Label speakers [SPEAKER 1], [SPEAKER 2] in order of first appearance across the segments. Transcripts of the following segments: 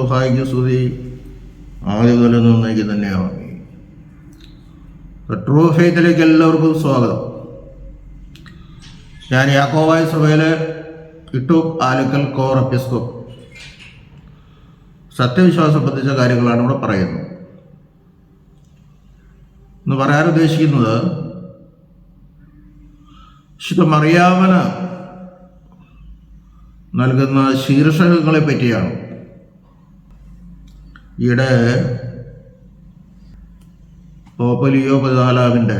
[SPEAKER 1] സൗഭാഗ്യ സ്തുതി ആദ്യം മുതൽ നന്നേക്ക് തന്നെയാണ്. ട്രൂ ഫെയ്ത്തിലേക്ക് എല്ലാവർക്കും സ്വാഗതം. ഞാൻ യാക്കോബായ സഭയിലെ ഇട്ടൂപ്പ് ആലുക്കൽ കോർ എപ്പിസ്കോപ്പ്. സത്യവിശ്വാസം സംബന്ധിച്ച കാര്യങ്ങളാണ് ഇവിടെ പറയുന്നത്. എന്ന് പറയാൻ ഉദ്ദേശിക്കുന്നത് വിശുദ്ധ മറിയാമന് നൽകുന്ന ശീർഷകങ്ങളെ പറ്റിയാണ്. ഈയിടെ പോപ്പ് ലിയോ 14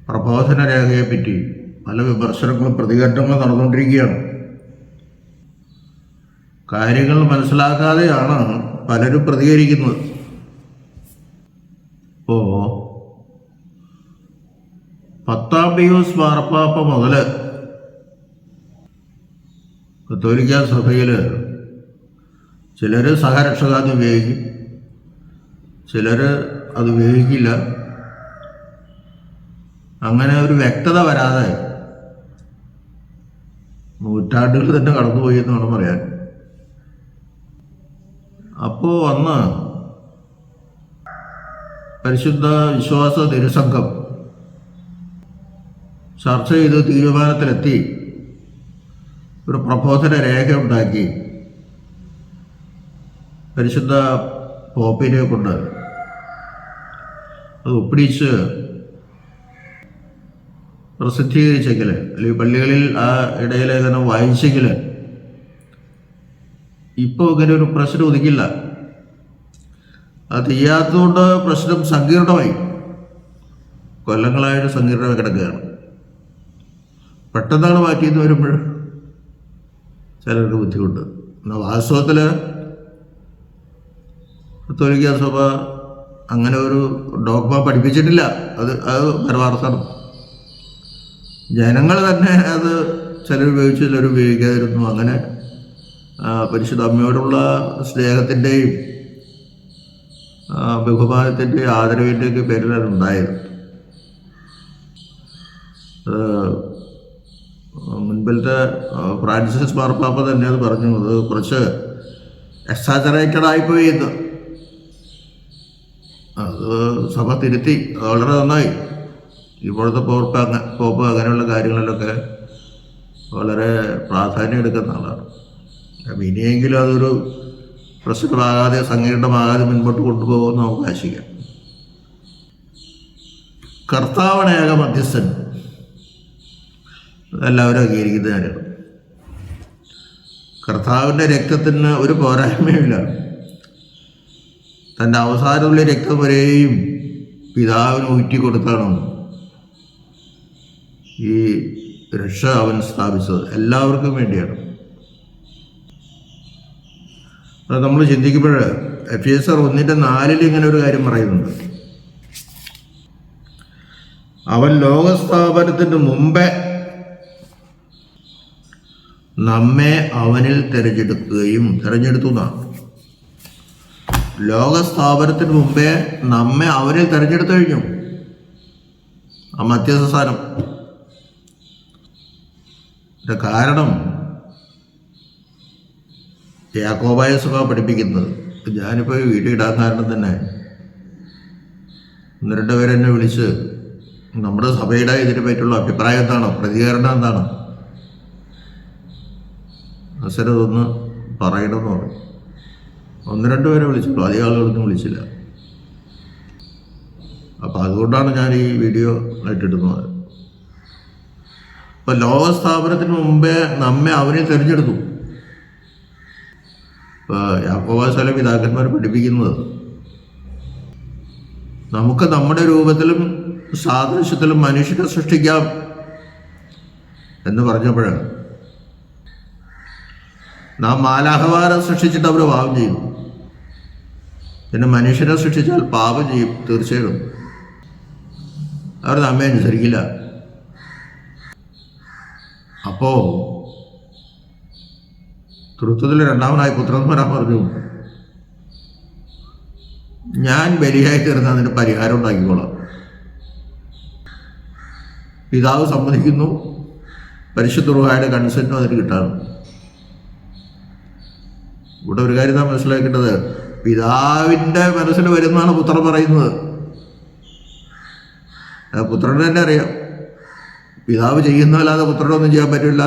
[SPEAKER 1] പ്രബോധന രേഖയെപ്പറ്റി പല വിമർശനങ്ങളും പ്രതികരണങ്ങളും നടന്നുകൊണ്ടിരിക്കുകയാണ്. കാര്യങ്ങൾ മനസ്സിലാക്കാതെയാണ് പലരും പ്രതികരിക്കുന്നത്. ഇപ്പോൾ 10-ാം പിയൂസ് മാർപ്പാപ്പ മുതൽ കത്തോലിക്ക സഭയിൽ ചിലർ സഹരക്ഷകാന്ന് ഉപയോഗിക്കും, ചിലർ അത് ഉപയോഗിക്കില്ല. അങ്ങനെ ഒരു വ്യക്തത വരാതെ നൂറ്റാണ്ടുകൾ തന്നെ കടന്നുപോയി എന്ന് വേണം പറയാൻ. അപ്പോൾ അന്ന് പരിശുദ്ധ വിശ്വാസ തിരുസംഘം ചർച്ച ചെയ്ത് തീരുമാനത്തിലെത്തി ഒരു പ്രബോധന രേഖ ഉണ്ടാക്കി പരിശുദ്ധ പോപ്പിനെ കൊണ്ട് അത് ഒപ്പിടിച്ച് പ്രസിദ്ധീകരിച്ചെങ്കിൽ, അല്ലെങ്കിൽ പള്ളികളിൽ ആ ഇടയിലേഖനം വായിച്ചെങ്കിൽ ഇപ്പോൾ ഇങ്ങനെ ഒരു പ്രശ്നം ഒതുക്കില്ല. അത് ചെയ്യാത്തതുകൊണ്ട് പ്രശ്നം സങ്കീർണമായി, കൊല്ലങ്ങളായിട്ട് സങ്കീർണമായി കിടക്കുകയാണ്. പെട്ടെന്നാണ് മാറ്റിയെന്ന് വരുമ്പോൾ ചിലർക്ക് ബുദ്ധിമുട്ട്. എന്നാൽ വാസ്തവത്തിൽ കത്തോലിക്ക സഭ അങ്ങനെ ഒരു ഡോഗ്മ പഠിപ്പിച്ചിട്ടില്ല. അത് പരമാർത്ഥമാണ്. ജനങ്ങൾ തന്നെ അത് ചിലർ ഉപയോഗിച്ചു, ചിലർ ഉപയോഗിക്കാതിരുന്നു. അങ്ങനെ പരിശുദ്ധ അമ്മയോടുള്ള സ്നേഹത്തിൻ്റെയും ബഹുമാനത്തിൻ്റെയും ആദരവിൻ്റെയൊക്കെ പേരിലാണ് ഉണ്ടായത്. മുൻപിലത്തെ ഫ്രാൻസിസ് മാർപ്പാപ്പ തന്നെ അത് പറഞ്ഞു, അത് കുറച്ച് എക്സാജറേറ്റഡ് ആയിപ്പോയി എന്ന്. അത് സഭ തിരുത്തി, അത് വളരെ നന്നായി. ഇപ്പോഴത്തെ പോപ്പ് അങ്ങനെയുള്ള കാര്യങ്ങളിലൊക്കെ വളരെ പ്രാധാന്യം എടുക്കുന്ന ആളാണ്. അപ്പം ഇനിയെങ്കിലും അതൊരു പ്രശ്നമാകാതെ സങ്കീർണമാകാതെ മുൻപോട്ട് കൊണ്ടുപോകുമെന്ന് നമുക്ക് ആശിക്കാം. കർത്താവണേക മധ്യസ്ഥൻ, എല്ലാവരും അംഗീകരിക്കുന്ന കാര്യമാണ്. കർത്താവിൻ്റെ രക്തത്തിന് ഒരു പോരായ്മയുമില്ല. തൻ്റെ അവസാനമുള്ള രക്തം വരെയും പിതാവിന് ഊറ്റിക്കൊടുത്താണ് ഈ രക്ഷ അവൻ സ്ഥാപിച്ചത്. എല്ലാവർക്കും വേണ്ടിയാണ്. അത് നമ്മൾ ചിന്തിക്കുമ്പോൾ എഫേസ്യർ 1:4 ഇങ്ങനെ ഒരു കാര്യം പറയുന്നുണ്ട്. അവൻ ലോകസ്ഥാപനത്തിന് മുമ്പേ നമ്മെ അവനിൽ തിരഞ്ഞെടുത്തു എന്നാണ്. ലോകസ്ഥാപനത്തിന് മുമ്പേ നമ്മെ അവനിൽ തിരഞ്ഞെടുത്തു കഴിഞ്ഞു. ആ മധ്യസ്ഥ സ്ഥാനം. കാരണം യാക്കോബായ സഭ പഠിപ്പിക്കുന്നത്, ഞാനിപ്പോൾ വീഡിയോ ഇടാൻ കാരണം തന്നെ 1-2 പേര് എന്നെ വിളിച്ച് നമ്മുടെ സഭയുടെ ഇതിനെ പറ്റിയുള്ള അഭിപ്രായം എന്താണ്, പ്രതികരണം എന്താണ്, അവസരം ഒന്ന് പറയണമെന്ന് പറഞ്ഞു. 1-2 പേരെ വിളിച്ചുള്ളൂ, അധികം ആളുകളൊന്നും വിളിച്ചില്ല. അപ്പം അതുകൊണ്ടാണ് ഞാൻ ഈ വീഡിയോ ആയിട്ടിടുന്നത്. അപ്പം ലോകസ്ഥാപനത്തിന് മുമ്പേ നമ്മെ അവനെ തിരഞ്ഞെടുത്തു. ഇപ്പോൾ യാക്കോബായ സഭയിലെ പിതാക്കന്മാർ പഠിപ്പിക്കുന്നത് നമുക്ക് നമ്മുടെ രൂപത്തിലും സാദൃശ്യത്തിലും മനുഷ്യനെ സൃഷ്ടിക്കാം എന്ന് പറഞ്ഞപ്പോഴാണ്. നാം മാലാഖമാരെ സൃഷ്ടിച്ചിട്ട് അവർ പാപം ചെയ്യും, പിന്നെ മനുഷ്യനെ സൃഷ്ടിച്ചാൽ പാപം ചെയ്യും തീർച്ചയായിട്ടും. അവർ നമ്മെ അനുസരിക്കില്ല. അപ്പോൾ തൃത്വത്തിൽ രണ്ടാമനായി പുത്രൻ വരാൻ പറഞ്ഞു, ഞാൻ ബലിയായി തീർന്ന് അതിന് പരിഹാരം ഉണ്ടാക്കിക്കോളാം. പിതാവ് സമ്മതിക്കുന്നു, പരിശുദ്ധ റൂഹായുടെ കൺസെൻറ്റും അതിന് കിട്ടാറുണ്ട്. ഇവിടെ ഒരു കാര്യം നാം മനസ്സിലാക്കേണ്ടത്, പിതാവിൻ്റെ മനസ്സിൽ വരുന്നതാണ് പുത്രൻ പറയുന്നത്. പുത്രന് തന്നെ അറിയാം പിതാവ് ചെയ്യുന്നതല്ലാതെ പുത്രനൊന്നും ചെയ്യാൻ പറ്റില്ല,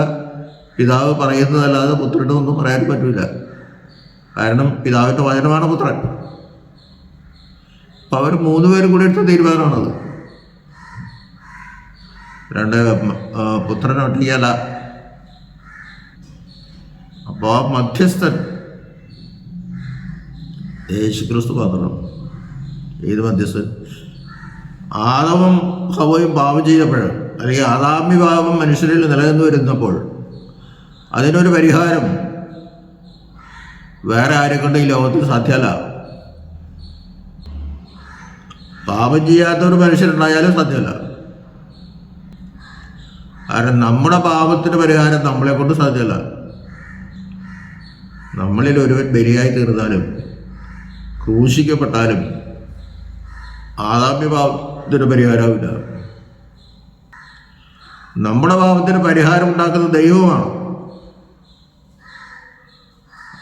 [SPEAKER 1] പിതാവ് പറയുന്നതല്ലാതെ പുത്രനൊന്നും പറയാൻ പറ്റില്ല. കാരണം പിതാവിൻ്റെ വചനമാണ് പുത്രൻ. അപ്പം അവർ 3 പേരും കൂടി എടുത്ത തീരുമാനമാണത്. പുത്രൻ ഒട്ടിയല്ല. അപ്പോൾ ആ മധ്യസ്ഥൻ യേശുക്രിസ്തു മാത്രം. ഏത് മധ്യസ്ഥൻ? ആദവും ഹവ്വയും പാപം ചെയ്തപ്പോൾ, അല്ലെങ്കിൽ ആദാമ്യ പാപം മനുഷ്യരിൽ നിലനിന്ന് വരുന്നപ്പോൾ അതിനൊരു പരിഹാരം വേറെ ആരെക്കൊണ്ട് ഈ ലോകത്തിൽ സാധ്യമല്ല. പാപം ചെയ്യാത്തൊരു മനുഷ്യരുണ്ടായാലും സാധ്യമല്ല. കാരണം നമ്മുടെ പാപത്തിന് പരിഹാരം നമ്മളെ കൊണ്ട് സാധ്യമല്ല. നമ്മളിൽ ഒരുവൻ ബലിയായി തീർന്നാലും ക്രൂശിക്കപ്പെട്ടാലും ആദാമ്യ പാപത്തിന് പരിഹാരമില്ല. നമ്മുടെ പാപത്തിന് പരിഹാരം ഉണ്ടാക്കുന്ന ദൈവമാണ്.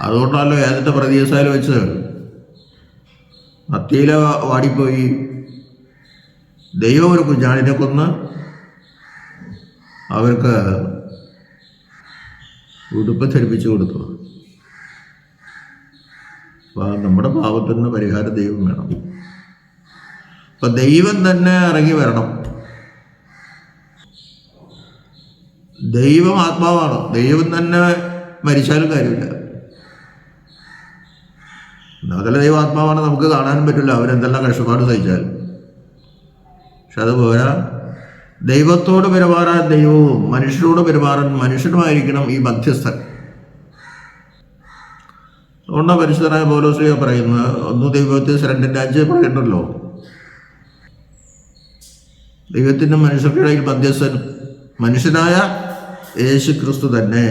[SPEAKER 1] അതുകൊണ്ടാണല്ലോ ഏതിൻ്റെ പ്രതീക്ഷയിൽ വെച്ച് മത്തിയില വാടിപ്പോയി ദൈവം ഒരു കുഞ്ഞാടിനെ കൊന്ന് അവർക്ക് ഉടുപ്പ് ധരിപ്പിച്ചു കൊടുത്തു. അപ്പം നമ്മുടെ പാപത്തിന് പരിഹാരം ദൈവം വേണം. അപ്പം ദൈവം തന്നെ ഇറങ്ങി വരണം. ദൈവം ആത്മാവാണ്. ദൈവം തന്നെ മരിച്ചാലും കാര്യമില്ല. അതല്ല, ദൈവം ആത്മാവാണ്, നമുക്ക് കാണാനും പറ്റില്ല അവരെന്തെല്ലാം കഷ്ടപ്പാട് സഹിച്ചാലും. പക്ഷെ അതുപോലെ ദൈവത്തോട് പെരുമാറാൻ ദൈവവും മനുഷ്യരോട് പെരുമാറാൻ മനുഷ്യനുമായിരിക്കണം ഈ മധ്യസ്ഥൻ. അതുകൊണ്ടാണ് പരിശുദ്ധനായ പൗലോസ് പറയുന്നത് 1 തിമോഥെയോസ് 2:5 പറയണ്ടല്ലോ, ദൈവത്തിൻ്റെ മനുഷ്യർക്കിടയിൽ മധ്യസ്ഥൻ മനുഷ്യനായ യേശുക്രിസ്തു തന്നെ.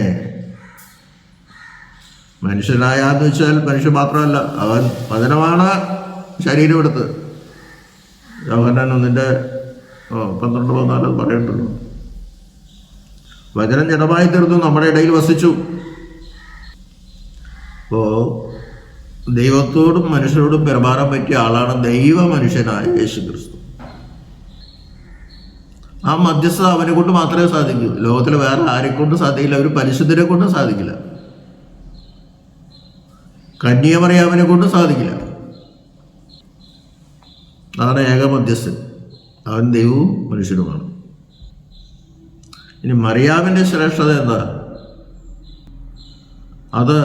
[SPEAKER 1] മനുഷ്യനായ എന്ന് വെച്ചാൽ മനുഷ്യൻ മാത്രമല്ല, അവൻ വചനമാണ് ശരീരം എടുത്ത്. യോഹന്നാൻ 1:12-14 പറയണ്ടല്ലോ, വചനം ജഡമായി തീർന്നു, നമ്മുടെ ഇടയിൽ വസിച്ചു. അപ്പോൾ ദൈവത്തോടും മനുഷ്യരോടും പെരുമാറാൻ പറ്റിയ ആളാണ് ദൈവ മനുഷ്യനായ യേശുക്രിസ്തു. ആ മധ്യസ്ഥത അവനെ കൊണ്ട് മാത്രമേ സാധിക്കൂ. ലോകത്തിൽ വേറെ ആരെക്കൊണ്ട് സാധിക്കില്ല. ഒരു പരിശുദ്ധരെ കൊണ്ട് സാധിക്കില്ല. കന്യാമറിയാമിനെ കൊണ്ട് സാധിക്കില്ല. അതാണ് ഏക മധ്യസ്ഥൻ. അവൻ ദൈവവും മനുഷ്യരുമാണ്. ഇനി മറിയാമിൻ്റെ ശ്രേഷ്ഠത എന്താ? അത്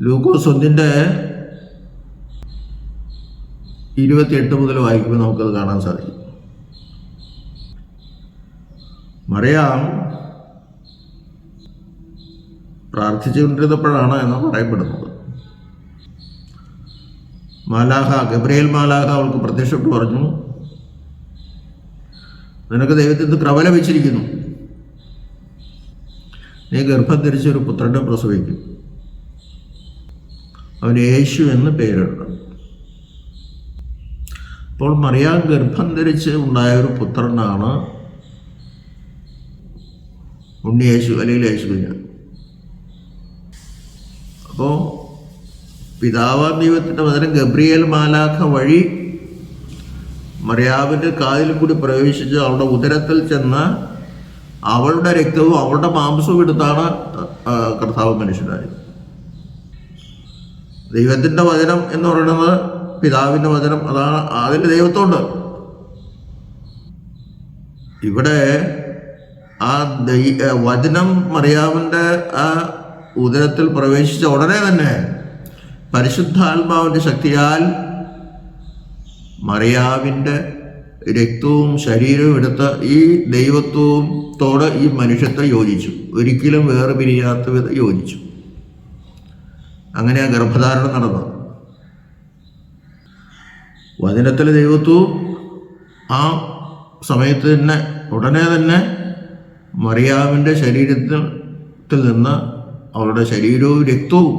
[SPEAKER 1] ലൂക്കോസ് 1:28 മുതൽ വായിക്കുമ്പോൾ നമുക്കത് കാണാൻ സാധിക്കും. മറിയാം പ്രാർത്ഥിച്ചുകൊണ്ടിരുന്നപ്പോഴാണ് എന്ന് പറയപ്പെടുന്നത്. ഗബ്രിയേൽ മാലാഖ അവൾക്ക് പ്രത്യക്ഷപ്പെട്ട് പറഞ്ഞു, നിനക്ക് ദൈവത്തിൽ നിന്ന് കൃപ ലഭിച്ചിരിക്കുന്നു, നീ ഗർഭം ധരിച്ചൊരു പുത്രനെ പ്രസവിക്കും, അവന് യേശു എന്ന് പേരിടണം. അപ്പോൾ മറിയാം ഗർഭം ധരിച്ച് ഉണ്ടായ ഒരു പുത്രനാണ് ഉണ്ണിയേശു, അല്ലെങ്കിൽ യേശു കുഞ്ഞ്. അപ്പോൾ പിതാവാം ദൈവത്തിൻ്റെ വചനം ഗബ്രിയേൽ മാലാഖ വഴി മറിയാമിൻ്റെ കാതിൽ കൂടി പ്രവേശിച്ച് അവളുടെ ഉദരത്തിൽ ചെന്ന് അവളുടെ രക്തവും അവളുടെ മാംസവും എടുത്താണ് കർത്താവ് മനുഷ്യനായത്. ദൈവത്തിൻ്റെ വചനം എന്ന് പറയുന്നത് പിതാവിൻ്റെ വചനം, അതാണ്. അതിൽ ദൈവത്തോണ്ട് ഇവിടെ ആ വചനം മറിയാമിൻ്റെ ആ ഉദരത്തിൽ പ്രവേശിച്ച ഉടനെ തന്നെ പരിശുദ്ധാത്മാവിൻ്റെ ശക്തിയാൽ മറിയാമിൻ്റെ രക്തവും ശരീരവും എടുത്ത് ഈ ദൈവത്വത്തോട് ഈ മനുഷ്യത്തെ യോജിച്ചു. ഒരിക്കലും വേറെ പിരിയാത്ത വിധം യോജിച്ചു. അങ്ങനെയാണ് ഗർഭധാരണം നടന്നത്. വചനത്തിലെ ദൈവത്വവും ആ സമയത്ത് തന്നെ ഉടനെ തന്നെ മറിയാമിൻ്റെ ശരീരത്തിൽ നിന്ന് അവളുടെ ശരീരവും രക്തവും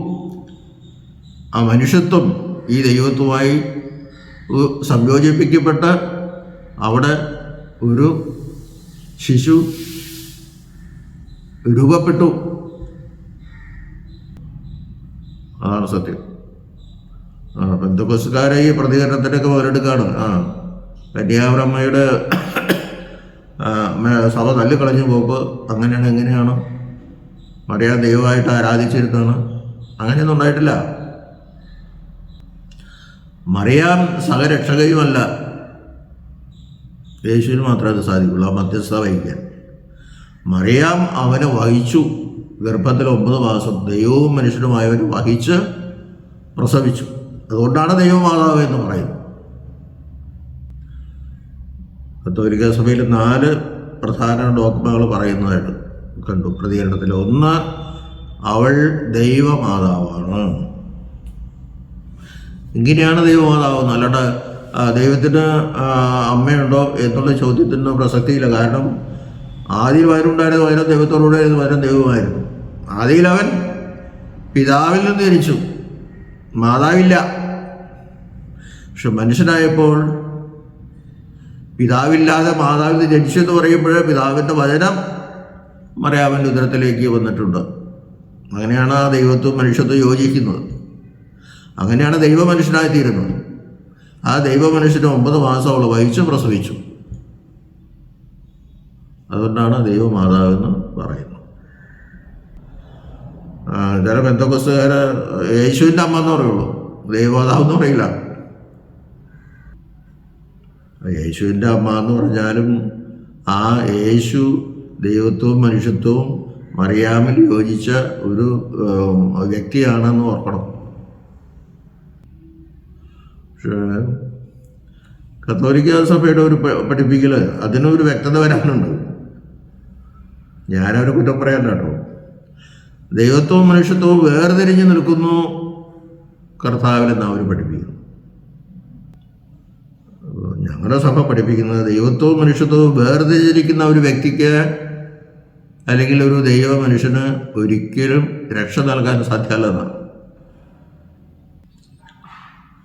[SPEAKER 1] ആ മനുഷ്യത്വം ഈ ദൈവത്വമായി സംയോജിപ്പിക്കപ്പെട്ട് അവിടെ ഒരു ശിശു രൂപപ്പെട്ടു. അതാണ് സത്യം. പെന്തക്കോസ്തുകാരെ ഈ പ്രതികരണത്തിനൊക്കെ മുതലെടുക്കാണ്. കന്യാകുമാരിയുടെ സഭ തള്ളിക്കളഞ്ഞു പോകുമ്പോൾ എങ്ങനെയാണ് മറിയാം ദൈവമായിട്ട് ആരാധിച്ചിരുന്നതാണ്? അങ്ങനെയൊന്നും ഉണ്ടായിട്ടില്ല. മറിയാം സഹരക്ഷകയുമല്ല. യേശുവിന് മാത്രമേ അത് സാധിക്കുള്ളൂ ആ മധ്യസ്ഥത വഹിക്കാൻ. മറിയാം അവനെ വഹിച്ചു. ഗർഭത്തിൽ 9 മാസം ദൈവവും മനുഷ്യനുമായവനെ വഹിച്ച് പ്രസവിച്ചു. അതുകൊണ്ടാണ് ദൈവമാതാവ് എന്ന് പറയുന്നത്. കത്തോലിക്ക സഭയിൽ 4 പ്രധാന ഡോക്മകൾ പറയുന്നതായിട്ട് കണ്ടു പ്രതികരണത്തിൽ. ഒന്ന്, അവൾ ദൈവമാതാവാണ്. ഇങ്ങനെയാണ് ദൈവമാതാവുന്നത്. അല്ലാണ്ട് ദൈവത്തിന് അമ്മയുണ്ടോ എന്നുള്ള ചോദ്യത്തിന് പ്രസക്തിയില്ല. കാരണം ആദിയിൽ വയറുണ്ടായിരുന്ന വയറും ദൈവത്തോടുകൂടെ വയറും ദൈവമായിരുന്നു. ആദിയിൽ അവൻ പിതാവിൽ നിന്ന് ജനിച്ചു, മാതാവില്ല. പക്ഷെ മനുഷ്യനായപ്പോൾ പിതാവില്ലാതെ മാതാവിൽ നിന്ന് ജനിച്ചു എന്ന് പറയുമ്പോൾ പിതാവിൻ്റെ വചനം മറിയാമിൻ്റെ ഉദരത്തിലേക്ക് വന്നിട്ടുണ്ട്. അങ്ങനെയാണ് ആ ദൈവത്വം മനുഷ്യത്വം യോജിക്കുന്നത്. അങ്ങനെയാണ് ദൈവ മനുഷ്യനായിത്തീരുന്നത്. ആ ദൈവ മനുഷ്യന് 9 മാസം അവൾ വഹിച്ച് പ്രസവിച്ചു. അതുകൊണ്ടാണ് ദൈവമാതാവെന്ന് പറയുന്നത്. ചില പെന്തക്കോസ്തുകാർ യേശുവിൻ്റെ അമ്മ എന്ന് പറയുള്ളൂ, ദൈവമാതാവ് എന്ന് പറയില്ല. യേശുവിൻ്റെ അമ്മ എന്ന് പറഞ്ഞാലും ആ യേശു ദൈവത്വവും മനുഷ്യത്വവും മറിയാമിൽ യോജിച്ച ഒരു വ്യക്തിയാണെന്ന് ഓർക്കണം. പക്ഷേ കത്തോലിക്ക സഭയുടെ ഒരു പഠിപ്പിക്കൽ അതിനൊരു വ്യക്തത വരാനുണ്ട്. ഞാനവരെ കുറ്റം പറയാൻ കേട്ടോ. ദൈവത്വവും മനുഷ്യത്വവും വേർതിരിഞ്ഞ് നിൽക്കുന്നു കർത്താവിലെന്ന് അവർ പഠിപ്പിക്കുന്നു. ഞങ്ങളുടെ സഭ പഠിപ്പിക്കുന്നത് ദൈവത്വവും മനുഷ്യത്വവും വേർതിരിച്ചിരിക്കുന്ന ഒരു വ്യക്തിക്ക് അല്ലെങ്കിൽ ഒരു ദൈവ മനുഷ്യന് ഒരിക്കലും രക്ഷ നൽകാൻ സാധ്യമല്ലെന്നാണ്.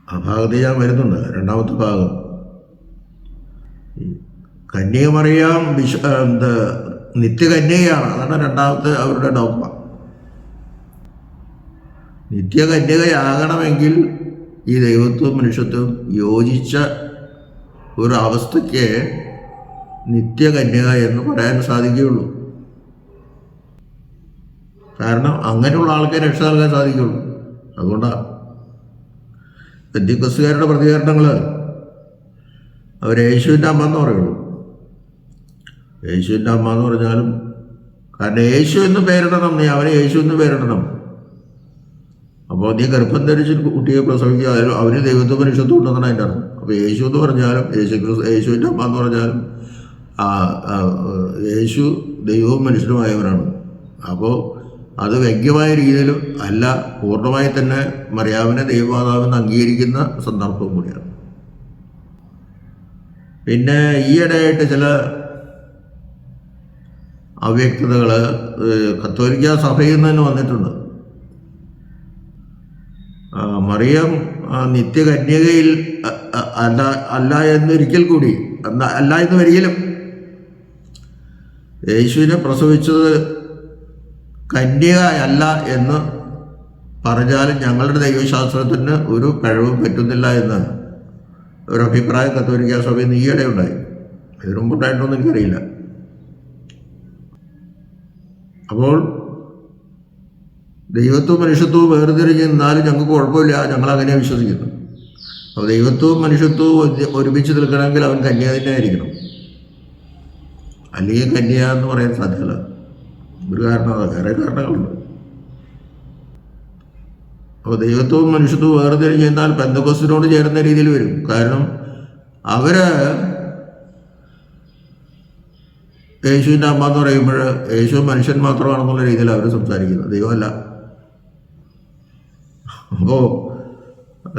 [SPEAKER 1] ആ ഭാഗത്ത് ഞാൻ വരുന്നുണ്ട്. രണ്ടാമത്തെ ഭാഗം, കന്യകമറിയാം നിത്യകന്യകയാണ്. അതാണ് രണ്ടാമത്തെ അവരുടെ ഡോക്മ. നിത്യകന്യകയാകണമെങ്കിൽ ഈ ദൈവത്വവും മനുഷ്യത്വവും യോജിച്ച ഒരു അവസ്ഥയ്ക്ക് നിത്യകന്യക എന്ന് പറയാൻ സാധിക്കുകയുള്ളൂ. കാരണം അങ്ങനെയുള്ള ആൾക്കാരെ രക്ഷ നൽകാൻ സാധിക്കുകയുള്ളൂ. അതുകൊണ്ടാണ് പെന്തക്കോസ്തുകാരുടെ പ്രതികരണങ്ങൾ അവർ യേശുവിൻ്റെ അമ്മ എന്ന് പറയുള്ളൂ. യേശുവിൻ്റെ അമ്മ എന്ന് പറഞ്ഞാലും കാരണം യേശു എന്ന് പേരിടണം, നീ അവനെ യേശു എന്ന് പേരിടണം. അപ്പോൾ നീ ഗർഭം ധരിച്ച് കുട്ടിയെ പ്രസവിക്കുക, അവന് ദൈവത്വ മനുഷ്യത്വം ഉണ്ടെന്നാണ് അതിൻ്റെ അർത്ഥം. അപ്പോൾ യേശു എന്ന് പറഞ്ഞാലും യേശുവിൻ്റെ അമ്മ എന്ന് പറഞ്ഞാലും യേശു ദൈവവും മനുഷ്യനുമായവനാണ്. അപ്പോൾ അത് വ്യക്തമായ രീതിയിലും അല്ല, പൂർണ്ണമായി തന്നെ മറിയാമിനെ ദൈവമാതാവെന്ന് അംഗീകരിക്കുന്ന സന്ദർഭവും കൂടിയാണ്. പിന്നെ ഈയിടെയായിട്ട് ചില അവ്യക്തതകൾ കത്തോലിക്ക സഭയിൽ നിന്ന് തന്നെ വന്നിട്ടുണ്ട്. മറിയം നിത്യകന്യകയിൽ അല്ല എന്നൊരിക്കൽ കൂടി അല്ല എന്ന് വരികിലും യേശുവിനെ പ്രസവിച്ചത് കന്യക അല്ല എന്ന് പറഞ്ഞാലും ഞങ്ങളുടെ ദൈവശാസ്ത്രത്തിന് ഒരു പിഴവും പറ്റുന്നില്ല എന്ന് ഒരു അഭിപ്രായം കത്തോലിക്ക സഭയിൽ നിന്ന് ഈയിടെ ഉണ്ടായി. ഇതിനു മുമ്പുണ്ടായിട്ടൊന്നും എനിക്കറിയില്ല. അപ്പോൾ ദൈവത്വവും മനുഷ്യത്വവും വേർതിരിഞ്ഞ് നിന്നാലും ഞങ്ങൾക്ക് കുഴപ്പമില്ല, ഞങ്ങളങ്ങനെ വിശ്വസിക്കുന്നു. അപ്പോൾ ദൈവത്വവും മനുഷ്യത്വവും ഒരുമിച്ച് നിൽക്കണമെങ്കിൽ അവൻ കന്യക തന്നെ ആയിരിക്കണം, അല്ലെങ്കിൽ കന്യക എന്ന് പറയാൻ സാധ്യമല്ല. ഒരു കാരണം, വേറെ കാരണങ്ങളുണ്ട്. അപ്പോൾ ദൈവത്വവും മനുഷ്യത്വവും വേർതിരിഞ്ഞ് നിന്നാൽ പെന്തക്കോസ്തിനോട് ചേരുന്ന രീതിയിൽ വരും. കാരണം അവര് യേശുവിൻ്റെ അമ്മ എന്ന് പറയുമ്പോൾ യേശു മനുഷ്യൻ മാത്രമാണെന്നുള്ള രീതിയിൽ അവർ സംസാരിക്കുന്നത്, ദൈവമല്ല. അപ്പോൾ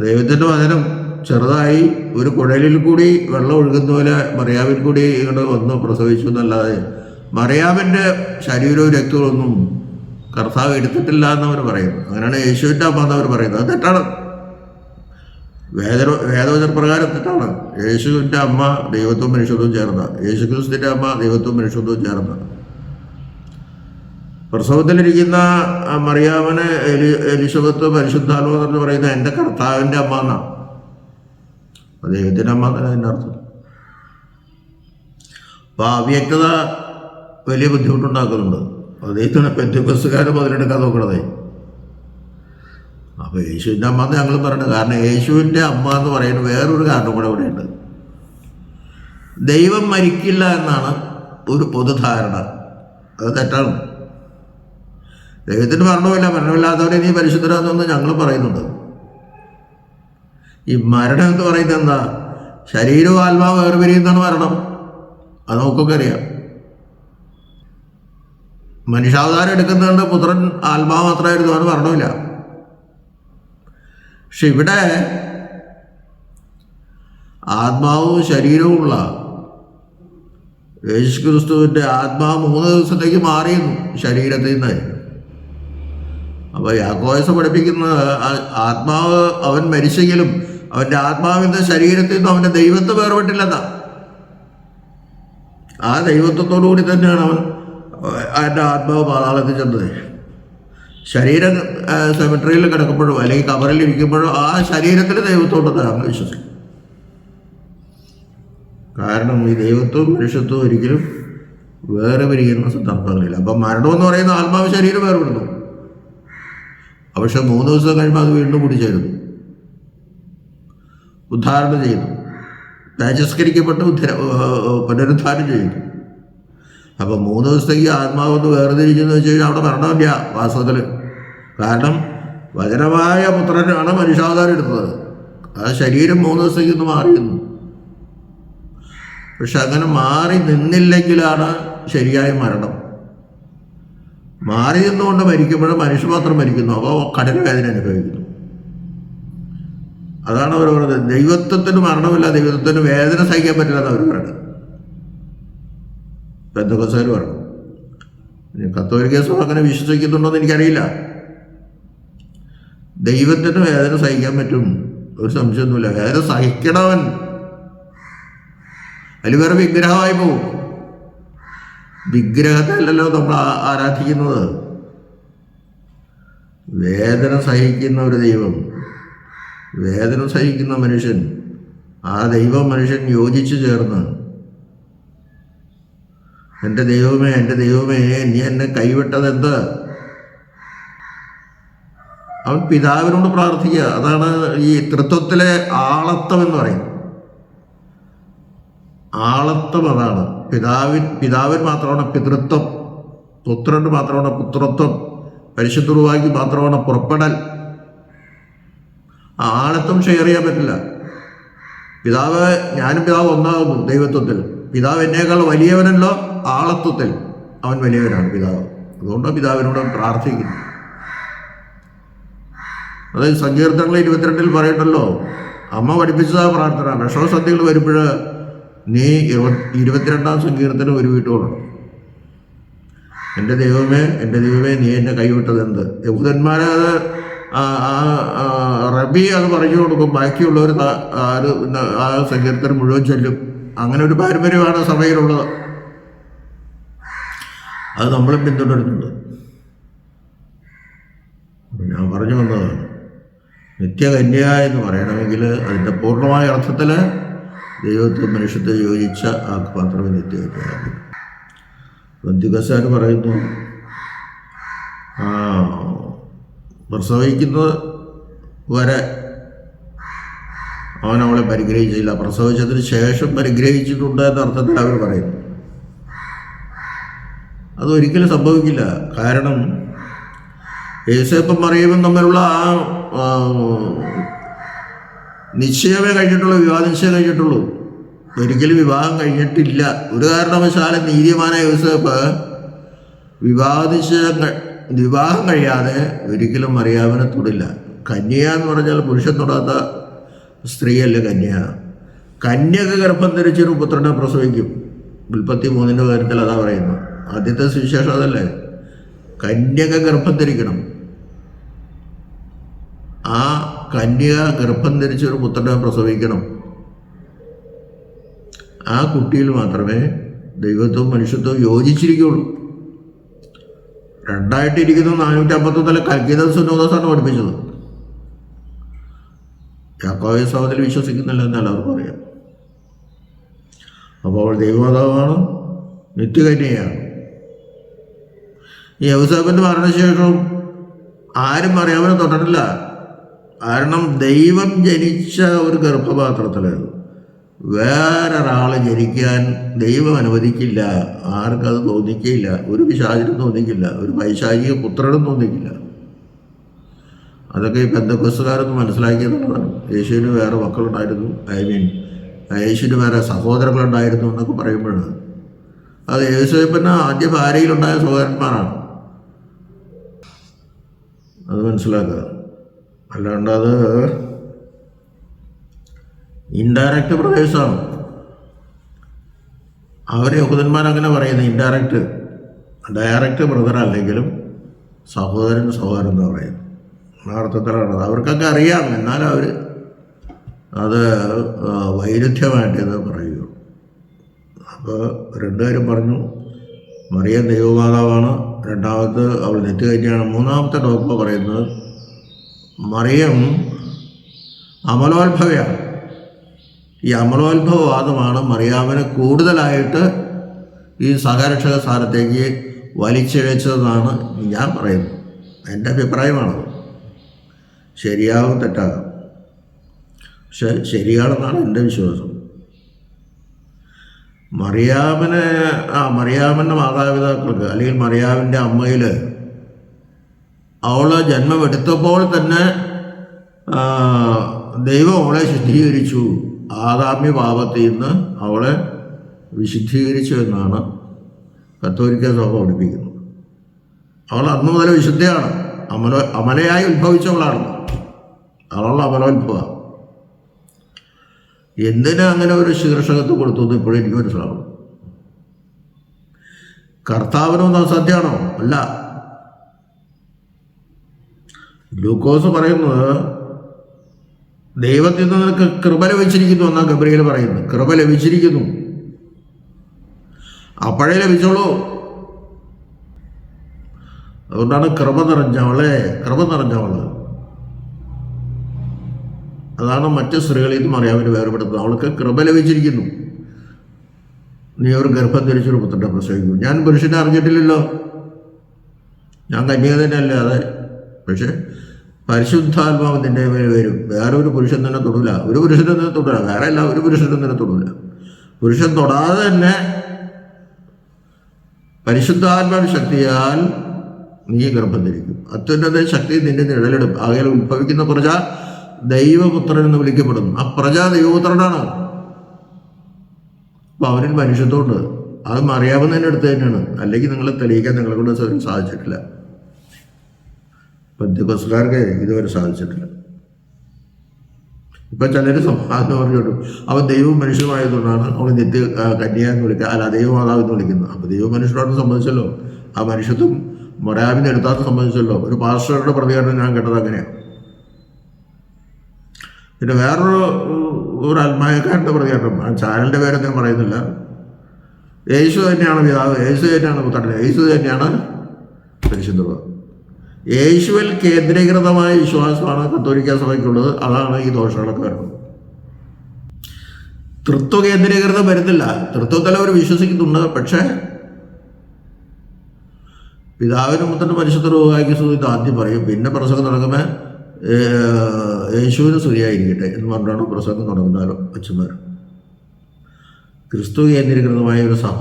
[SPEAKER 1] ദൈവത്തിൻ്റെ വചനം ചെറുതായി ഒരു കുഴലിൽ കൂടി വെള്ളം ഒഴുകുന്ന പോലെ മറിയാമിൽ കൂടി ഇങ്ങോട്ട് വന്ന് പ്രസവിച്ചു എന്നല്ലാതെ മറിയാമിൻ്റെ ശരീരവും രക്തമൊന്നും കർത്താവ് എടുത്തിട്ടില്ല എന്നവർ പറയുന്നു. അങ്ങനെയാണ് യേശുവിൻ്റെ അമ്മ എന്നവർ പറയുന്നത്. അത് തെറ്റാണ്. വേദവചന പ്രകാരം തെറ്റാണ്. യേശുവിൻ്റെ അമ്മ ദൈവത്വവും മനുഷ്യത്വവും ചേർന്ന, യേശു ക്രിസ്തുവിൻ്റെ അമ്മ ദൈവത്വവും മനുഷ്യത്വവും ചേർന്ന. പ്രസവത്തിലിരിക്കുന്ന മറിയാമന് എലിസബത്ത് പരിശുദ്ധാത്മാവ് എന്ന് പറയുന്നത് എൻ്റെ കർത്താവിൻ്റെ അമ്മ എന്നാണ്. ദൈവത്തിൻ്റെ അമ്മ തന്നെ അതിൻ്റെ അർത്ഥം. അപ്പോൾ അവ്യക്തത വലിയ ബുദ്ധിമുട്ടുണ്ടാക്കുന്നുണ്ട്. അദ്ദേഹത്തിന് പെന്തിക്കോസ്തുകാർ മുതലെടുക്കാൻ നോക്കണതേ. അപ്പോൾ യേശുവിൻ്റെ അമ്മ എന്ന് ഞങ്ങൾ പറയുന്നത് കാരണം യേശുവിൻ്റെ അമ്മ എന്ന് പറയുന്നത് വേറൊരു കാരണം കൂടെ ഇവിടെയുണ്ട്. ദൈവം മരിക്കില്ല എന്നാണ് ഒരു പൊതുധാരണ. അത് തെറ്റാണ്. ദൈവത്തിന് മരണമില്ലാത്തവരെ നീ പരിശുദ്ധരാണെന്ന് ഞങ്ങൾ പറയുന്നുണ്ട്. ഈ മരണം എന്ന് പറയുന്നത് എന്താ? ശരീരവും ആത്മാവ് വേർപിരിയുന്നതാണ് മരണം. അത് നമുക്കൊക്കെ അറിയാം. മനുഷ്യാവതാരം എടുക്കുന്നതുകൊണ്ട് പുത്രൻ ആത്മാവ് മാത്രമായിരുന്നു, അവന് മരണമില്ല. പക്ഷെ ഇവിടെ ആത്മാവും ശരീരവുമുള്ള യേശു ക്രിസ്തുവിൻ്റെ ആത്മാവ് 3 ദിവസത്തേക്ക് മാറിയിരുന്നു ശരീരത്തിൽ നിന്ന്. അപ്പോൾ യാക്കോബ് പഠിപ്പിക്കുന്നത് ആത്മാവ് അവൻ മരിച്ചെങ്കിലും അവൻ്റെ ആത്മാവിൻ്റെ ശരീരത്തിൽ നിന്ന് അവൻ്റെ ദൈവത്തെ വേർപെട്ടില്ലെന്നാ. ആ ദൈവത്വത്തോടു കൂടി തന്നെയാണ് അവൻ്റെ ആത്മാവ് പാതാളത്തിൽ ചെന്നത്. ശരീരം സെമിട്രിയിൽ കിടക്കുമ്പോഴോ അല്ലെങ്കിൽ കബറിൽ ഇരിക്കുമ്പോഴോ ആ ശരീരത്തിൽ ദൈവത്തോടെന്ന് ഞങ്ങൾ വിശ്വസിക്കും. കാരണം ഈ ദൈവത്വവും മനുഷ്യത്വവും ഒരിക്കലും വേറെ പിരിയുന്ന സന്ദർഭങ്ങളില്ല. അപ്പം മരണമെന്ന് പറയുന്ന ആത്മാവ് ശരീരം വേർപെടുന്നു. പക്ഷെ 3 ദിവസം കഴിയുമ്പോൾ അത് വീണ്ടും കൂടിച്ചേരുന്നു, ഉദ്ധാരണം ചെയ്യുന്നു, തേജസ്കരിക്കപ്പെട്ട് പുനരുദ്ധാരണം ചെയ്യുന്നു. അപ്പം 3 ദിവസത്തേക്ക് ആത്മാവൊന്ന് വേർതിരിച്ചെന്ന് വെച്ച് കഴിഞ്ഞാൽ അവിടെ മരണമില്ല വാസ്തവത്തിൽ. കാരണം വചനമായ പുത്രനാണ് മനുഷ്യാവതാരം എടുത്തത്. ആ ശരീരം 3 ദിവസത്തേക്ക് ഒന്ന് മാറിയിരുന്നു. പക്ഷെ അങ്ങനെ മാറി നിന്നില്ലെങ്കിലാണ് ശരിയായ മരണം. മാറി നിന്നുകൊണ്ട് മരിക്കുമ്പോഴും മനുഷ്യ മാത്രം മരിക്കുന്നു. അപ്പോൾ കഠിന വേദന അനുഭവിക്കുന്നു. അതാണ് അവർ പറയുന്നത്. ദൈവത്വത്തിന് മരണമില്ല, ദൈവത്വത്തിന് വേദന സഹിക്കാൻ പറ്റില്ല എന്ന് അവർ പറയുന്നത്. പെന്തക്കോസ്തുകാർ പറഞ്ഞു. കത്തോലിക്ക സഭ അങ്ങനെ വിശ്വസിക്കുന്നുണ്ടോയെന്ന് എനിക്കറിയില്ല. ദൈവത്തിന് വേദന സഹിക്കാൻ പറ്റും, ഒരു സംശയമൊന്നുമില്ല. വേദന സഹിക്കണവൻ അതിൽ വേറെ വിഗ്രഹമായി പോകും. വിഗ്രഹത്തിലല്ലോ നമ്മൾ ആരാധിക്കുന്നത്. വേദന സഹിക്കുന്ന ഒരു ദൈവം, വേദന സഹിക്കുന്ന മനുഷ്യൻ, ആ ദൈവം മനുഷ്യൻ യോജിച്ചു ചേർന്ന് എൻ്റെ ദൈവമേ എൻ്റെ ദൈവമേ നീ എന്നെ കൈവിട്ടത് എന്ത്? അവൻ പിതാവിനോട് പ്രാർത്ഥിക്കുക. അതാണ് ഈ തൃത്വത്തിലെ ആളത്വം എന്ന് പറയുന്നത്. ആളത്വം അതാണ്. പിതാവിന് മാത്രമാണ് പിതൃത്വം, പുത്രന് മാത്രമാണ് പുത്രത്വം, പരിശുദ്ധ റൂഹായ്ക്ക് മാത്രമാണ് പുറപ്പെടൽ. ആളത്വം ഷെയർ ചെയ്യാൻ പറ്റില്ല. ഞാനും പിതാവ് ഒന്നാകുന്നു ദൈവത്വത്തിൽ. പിതാവ് എന്നേക്കാൾ വലിയവനല്ലോ ആളത്വത്തിൽ, അവൻ വലിയവനാണ് പിതാവ്. അതുകൊണ്ടാണ് പിതാവിനോട് പ്രാർത്ഥിക്കുന്നു. അതായത് സങ്കീർത്തനങ്ങൾ 22 പറയട്ടല്ലോ, അമ്മ പഠിപ്പിച്ചതാ പ്രാർത്ഥന. വിഷമസന്ധികൾ വരുമ്പോൾ നീ 22-ാം സങ്കീർത്തനം ഒരു വീട്ടോളം, എൻ്റെ ദൈവമേ എൻ്റെ ദൈവമേ നീ എന്നെ കൈവിട്ടത് എന്ത്? യഹൂദന്മാരെ അത് റബി അത് പറഞ്ഞു കൊടുക്കും, ബാക്കിയുള്ളവർ ആ സങ്കീർത്തനം മുഴുവൻ ചൊല്ലും. അങ്ങനെ ഒരു പാരമ്പര്യമാണ് സഭയിലുള്ളത്. അത് നമ്മളും പിന്തുടരുന്നുണ്ട്. ഞാൻ പറഞ്ഞു വന്നത് നിത്യകന്യ എന്ന് പറയണമെങ്കിൽ അതിൻ്റെ പൂർണ്ണമായ അർത്ഥത്തിൽ ദൈവത്തെ മനുഷ്യത്തെ യോജിച്ച ആൾക്ക് മാത്രമേ നിത്യകന്യയാകൂ. പെന്തക്കോസ്തുകാർ പറയുന്നു പ്രസവിക്കുന്നത് വരെ അവൻ അവളെ പരിഗ്രഹിച്ചില്ല, പ്രസവിച്ചതിന് ശേഷം പരിഗ്രഹിച്ചിട്ടുണ്ട് എന്ന അർത്ഥത്തിൽ അവർ പറയുന്നു. അതൊരിക്കലും സംഭവിക്കില്ല. കാരണം യേശുവും മറിയവും തമ്മിലുള്ള ആ നിശ്ചയമേ കഴിഞ്ഞിട്ടുള്ളൂ, വിവാഹ നിശ്ചയം കഴിഞ്ഞിട്ടുള്ളൂ. ഒരിക്കലും വിവാഹം കഴിഞ്ഞിട്ടില്ല. ഒരു കാരണവശാലും നീതിമാനായ യോസേപ്പ് വിവാഹം കഴിയാതെ ഒരിക്കലും മറിയാമിനെ തൊടില്ല. കന്യ എന്ന് പറഞ്ഞാൽ പുരുഷൻ തൊടാത്ത സ്ത്രീയല്ല കന്യ. കന്യക ഗർഭം ധരിച്ചൊരു പുത്രനെ പ്രസവിക്കും. 33 കാര്യത്തിൽ അതാ പറയുന്നത്. ആദ്യത്തെ സുവിശേഷം അതല്ലേ, കന്യക ഗർഭം ധരിക്കണം. ആ കന്യക ഗർഭം ധരിച്ചൊരു പുത്രനെ പ്രസവിക്കണം. ആ കുട്ടിയിൽ മാത്രമേ ദൈവത്വവും മനുഷ്യത്വവും യോജിച്ചിരിക്കുകയുള്ളൂ. രണ്ടായിട്ടിരിക്കുന്നു 451 കൽക്കീത സുന്നോദോസാണ് പഠിപ്പിച്ചത്. യാക്കോബ സഭയിൽ വിശ്വസിക്കുന്നില്ല എന്നല്ല അവർ പറയാം. അപ്പോൾ ദൈവമാതാവാണ്, നിത്യകന്യയാണ്. ഈ യൗസേപ്പിൻ്റെ മരണശേഷം ആരും മറിയാമിനെ തൊട്ടിട്ടില്ല. കാരണം ദൈവം ജനിച്ച ഒരു ഗർഭപാത്രത്തിൽ വേറൊരാൾ ജനിക്കാൻ ദൈവം അനുവദിക്കില്ല. ആർക്കത് തോന്നിക്കില്ല, ഒരു പിശാചിനും തോന്നിക്കില്ല, ഒരു പൈശാചിക പുത്രനും തോന്നിക്കില്ല. അതൊക്കെ ഈ പെന്തക്കോസ്തുകാരൊന്നും മനസ്സിലാക്കിയെന്നുള്ളതാണ്. യേശുവിന് വേറെ മക്കളുണ്ടായിരുന്നു, യേശുവിന് വേറെ സഹോദരങ്ങളുണ്ടായിരുന്നു എന്നൊക്കെ പറയുമ്പോഴാണ് അത് യോസേപ്പിന് ആദ്യ ഭാര്യയിലുണ്ടായ സഹോദരന്മാരാണ്. അത് മനസ്സിലാക്കുക. അല്ലാണ്ട് അത് ഇൻഡയറക്റ്റ് ബ്രദേഴ്സാണ്. അവർ യഹൂദന്മാരങ്ങനെ പറയുന്നത് ഇൻഡയറക്റ്റ്. ഡയറക്റ്റ് ബ്രദർ അല്ലെങ്കിലും സഹോദരൻ എന്ന് പറയുന്നത് ആ അർത്ഥത്തിലാണ്. അവർക്കൊക്കെ അറിയാം, എന്നാലും അവർ അത് വൈരുദ്ധ്യമായിട്ടത് പറയുകയുള്ളൂ. അപ്പോൾ രണ്ടുപേരും പറഞ്ഞു മറിയം ദൈവമാതാവാണ്, രണ്ടാമത് അവൾ നിത്യകന്യയാണ്. മൂന്നാമത്തെ ഡോക്ടർ പറയുന്നത് മറിയം അമലോത്ഭവയാണ്. ഈ അമലോത്ഭവവാദമാണ് മറിയാമിനെ കൂടുതലായിട്ട് ഈ സഹരക്ഷക സ്ഥാനത്തേക്ക് വലിച്ചിഴച്ചതെന്നാണ് ഞാൻ പറയുന്നത്. എൻ്റെ അഭിപ്രായമാണത്. ശരിയാവും തെറ്റാകാം, പക്ഷെ ശരിയാണെന്നാണ് എൻ്റെ വിശ്വാസം. മറിയാമിൻ്റെ മാതാപിതാക്കൾക്ക് അല്ലെങ്കിൽ മറിയാമിൻ്റെ അമ്മയിൽ അവൾ ജന്മമെടുത്തപ്പോൾ തന്നെ ദൈവം അവളെ ശുദ്ധീകരിച്ചു. ആദാമ്യ പാപത്തിൽ നിന്ന് അവളെ വിശുദ്ധീകരിച്ചു എന്നാണ് കത്തോലിക്ക സഭ പഠിപ്പിക്കുന്നത്. അവൾ അന്നു മുതൽ വിശുദ്ധയാണ്. അമലയായി ഉത്ഭവിച്ചവളാണ്. അവളുള്ള അമലോത്ഭവ. എന്തിനാ അങ്ങനെ ഒരു ശീർഷകത്ത് കൊടുത്തു എന്ന് ഇപ്പോഴും എനിക്ക് മനസ്സിലാവും. കർത്താവിനൊന്നും അസാധ്യമാണോ? അല്ല. ലൂക്കോസ് പറയുന്നത് ദൈവത്തിൽ നിന്ന് നിനക്ക് കൃപ ലഭിച്ചിരിക്കുന്നു എന്നാണ് ഗബ്രിയേൽ പറയുന്നത്. കൃപ ലഭിച്ചിരിക്കുന്നു, അപ്പോഴേ ലഭിച്ചോളൂ. അതുകൊണ്ടാണ് കൃപ നിറഞ്ഞവള്. അതാണ് മറ്റ് സ്ത്രീകളിൽ നിന്ന് മറിയാമിനെ വേർപെടുത്തുന്നത്. അവൾക്ക് കൃപ ലഭിച്ചിരിക്കുന്നു. നീ ഒരു ഗർഭം ധരിച്ചൊരു പുത്രനെ പ്രസവിക്കും. ഞാൻ പുരുഷനെ അറിഞ്ഞിട്ടില്ലല്ലോ, ഞാൻ കന്യക തന്നെയല്ലേ. അതെ, പക്ഷെ പരിശുദ്ധാത്മാവ് നിന്റെ മേൽ വരും. വേറെ ഒരു പുരുഷൻ തന്നെ തൊടില്ല, ഒരു പുരുഷൻ തന്നെ തൊടില്ല, വേറെ അല്ല, ഒരു പുരുഷനും തന്നെ തൊടില്ല. പുരുഷൻ തൊടാതെ തന്നെ പരിശുദ്ധാത്മാവിന്റെ ശക്തിയാൽ നീ ഗർഭം ധരിക്കും. അത്യുന്നത ശക്തി നിന്റെ നിഴലിടും. ആകയാൽ ഉത്ഭവിക്കുന്ന പ്രജ ദൈവപുത്രൻ എന്ന് വിളിക്കപ്പെടുന്നു. ആ പ്രജ ദൈവപുത്രനാണ്. അപ്പൊ അവരിൽ മനുഷ്യത്വമുണ്ട്. അത് മറിയാവുന്നതിൻ്റെ അടുത്ത് തന്നെയാണ്. അല്ലെങ്കിൽ നിങ്ങളെ തെളിയിക്കാൻ നിങ്ങളെ കൊണ്ട് സാധിച്ചിട്ടില്ല. പെന്തക്കോസ്തുകാർക്ക് ഇതുവരെ സാധിച്ചിട്ടില്ല. ഇപ്പം ചിലർ സമാധാനം പറഞ്ഞോട്ടു അവൻ ദൈവവും മനുഷ്യമായതുകൊണ്ടാണ് അവൻ നിത്യ കന്യ എന്ന് വിളിക്കുക, അല്ല ദൈവമാതാവ് എന്ന് വിളിക്കുന്നത്. അപ്പോൾ ദൈവം മനുഷ്യരോട് സംബന്ധിച്ചല്ലോ, ആ മനുഷ്യത്വം മൊരാവിനെ എടുത്താത്ത സംബന്ധിച്ചല്ലോ. ഒരു പാസ്റ്ററുടെ പ്രതികരണം ഞാൻ കേട്ടത് അങ്ങനെയാണ്. പിന്നെ വേറൊരു ആത്മായക്കാരൻ്റെ പ്രതികരണം, ആ ചാനലിൻ്റെ പേരൊന്നും ഞാൻ പറയുന്നില്ല. യേശു തന്നെയാണ് പിതാവ്, യേശു തന്നെയാണ് പുത്രൻ, യേശു തന്നെയാണ് പരിശുദ്ധ. യേശുവിൽ കേന്ദ്രീകൃതമായ വിശ്വാസമാണ് കത്തോലിക്ക സഭയ്ക്കുള്ളത്. അതാണ് ഈ ദോഷങ്ങളൊക്കെ വരുന്നത്. തൃത്വ കേന്ദ്രീകൃതം വരുന്നില്ല. തൃത്വത്തിൽ അവർ വിശ്വസിക്കുന്നുണ്ട്, പക്ഷേ പിതാവിനും പുത്രനും പരിശുദ്ധ റൂഹായ്ക്ക് സ്തുതി ആദ്യം പറയും. പിന്നെ പ്രസംഗം തുടങ്ങുമ്പോൾ യേശുവിന് സ്തുതിയായിരിക്കട്ടെ എന്ന് പറഞ്ഞാണ് പ്രസംഗം തുടങ്ങുന്നാലും അച്ഛന്മാർ. ക്രിസ്തു കേന്ദ്രീകൃതമായ ഒരു സഭ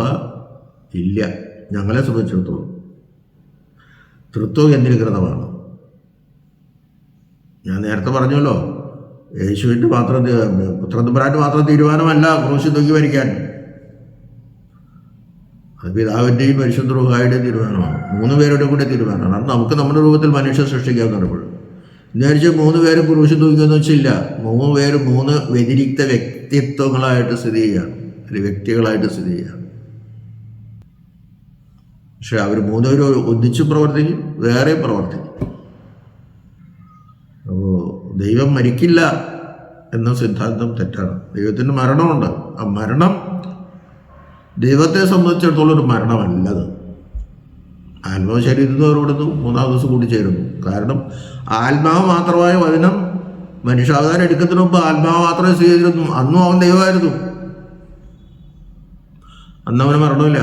[SPEAKER 1] ഇല്ല ഞങ്ങളെ സംബന്ധിച്ചിടത്തോളം. തൃത്വ കേന്ദ്രീകൃതമാണ്. ഞാൻ നേരത്തെ പറഞ്ഞല്ലോ, യേശുവിൻ്റെ മാത്രം പുത്രതമ്പുരാൻ്റെ മാത്രം തീരുമാനമല്ല ക്രൂശിൽ തൂക്കി മരിക്കാൻ. അത് പിതാവിൻ്റെയും പരിശുദ്ധ റൂഹായുടെയും തീരുമാനമാണ്. 3 പേരുടെ കൂടെ തീരുമാനമാണ്. അത് നമുക്ക് നമ്മുടെ രൂപത്തിൽ മനുഷ്യ സൃഷ്ടിക്കാമെന്ന് പറയുമ്പോൾ വിചാരിച്ച് 3 പേരും ക്രൂശിൽ തൂക്കിയെന്ന് വെച്ചില്ല. 3 പേരും 3 വ്യതിരിക്ത വ്യക്തിത്വങ്ങളായിട്ട് സ്ഥിതി ചെയ്യുകയാണ്, അല്ലെങ്കിൽ വ്യക്തികളായിട്ട് സ്ഥിതി ചെയ്യുകയാണ്. പക്ഷെ അവർ 3 പേരും ഒന്നിച്ചും പ്രവർത്തിക്കും, വേറെയും പ്രവർത്തിക്കും. അപ്പോൾ ദൈവം മരിക്കില്ല എന്ന സിദ്ധാന്തം തെറ്റാണ്. ദൈവത്തിന് മരണമുണ്ട്. ആ മരണം ദൈവത്തെ സംബന്ധിച്ചിടത്തോളം ഒരു മരണമല്ലത്. ആത്മാവ് ശരീരത്തിൽ വേർപെടുന്നു, മൂന്നാം ദിവസം കൂടി ചേരുന്നു. കാരണം ആത്മാവ് മാത്രമായ വചനം മനുഷ്യാവതാരം എടുക്കുന്നതിന് മുമ്പ് ആത്മാവ് മാത്രമേ സ്വീകരിച്ചിരുന്നു. അന്നും അവൻ ദൈവമായിരുന്നു. അന്നവന് മരണമില്ല,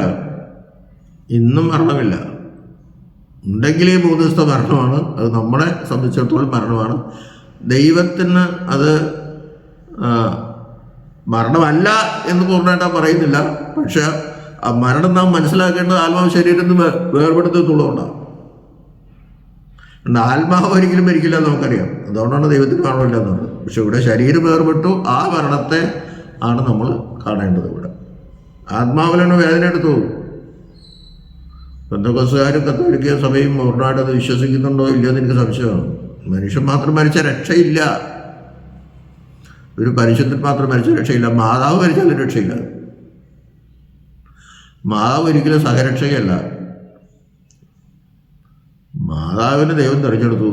[SPEAKER 1] ഇന്നും മരണമില്ല. ഉണ്ടെങ്കിൽ ഈ 3 ദിവസത്തെ മരണമാണ്. അത് നമ്മളെ സംബന്ധിച്ചിടത്തോളം മരണമാണ്. ദൈവത്തിന് അത് മരണമല്ല എന്ന് പൂർണ്ണമായിട്ട് പറയുന്നില്ല. പക്ഷെ ആ മരണം നാം മനസ്സിലാക്കേണ്ടത് ആത്മാവ് ശരീരത്തിൽ നിന്ന് വേർപെടുത്തുള്ളതുകൊണ്ടാണ്. ആത്മാവ് ഒരിക്കലും മരിക്കില്ല എന്ന് നമുക്കറിയാം. അതുകൊണ്ടാണ് ദൈവത്തിന് മരണമില്ല എന്നുള്ളത്. പക്ഷെ ഇവിടെ ശരീരം വേർപെട്ടു. ആ മരണത്തെ ആണ് നമ്മൾ കാണേണ്ടത്. ഇവിടെ ആത്മാവിലാണ് വേദന എടുത്തു. പെന്തക്കോസ്തുകാരും കത്തോലിക്ക സഭയും പൂർണ്ണമായിട്ട് അത് വിശ്വസിക്കുന്നുണ്ടോ ഇല്ലയോ എന്ന് എനിക്ക് സംശയമാണ്. മനുഷ്യൻ മാത്രം മരിച്ച രക്ഷയില്ല. ഒരു പരിശുദ്ധൻ മാത്രം മരിച്ച രക്ഷയില്ല. മാതാവ് മരിച്ചാലും രക്ഷയില്ല. മാതാവ് ഒരിക്കലും സഹരക്ഷകയല്ല. മാതാവിനെ ദൈവം തിരഞ്ഞെടുത്തു.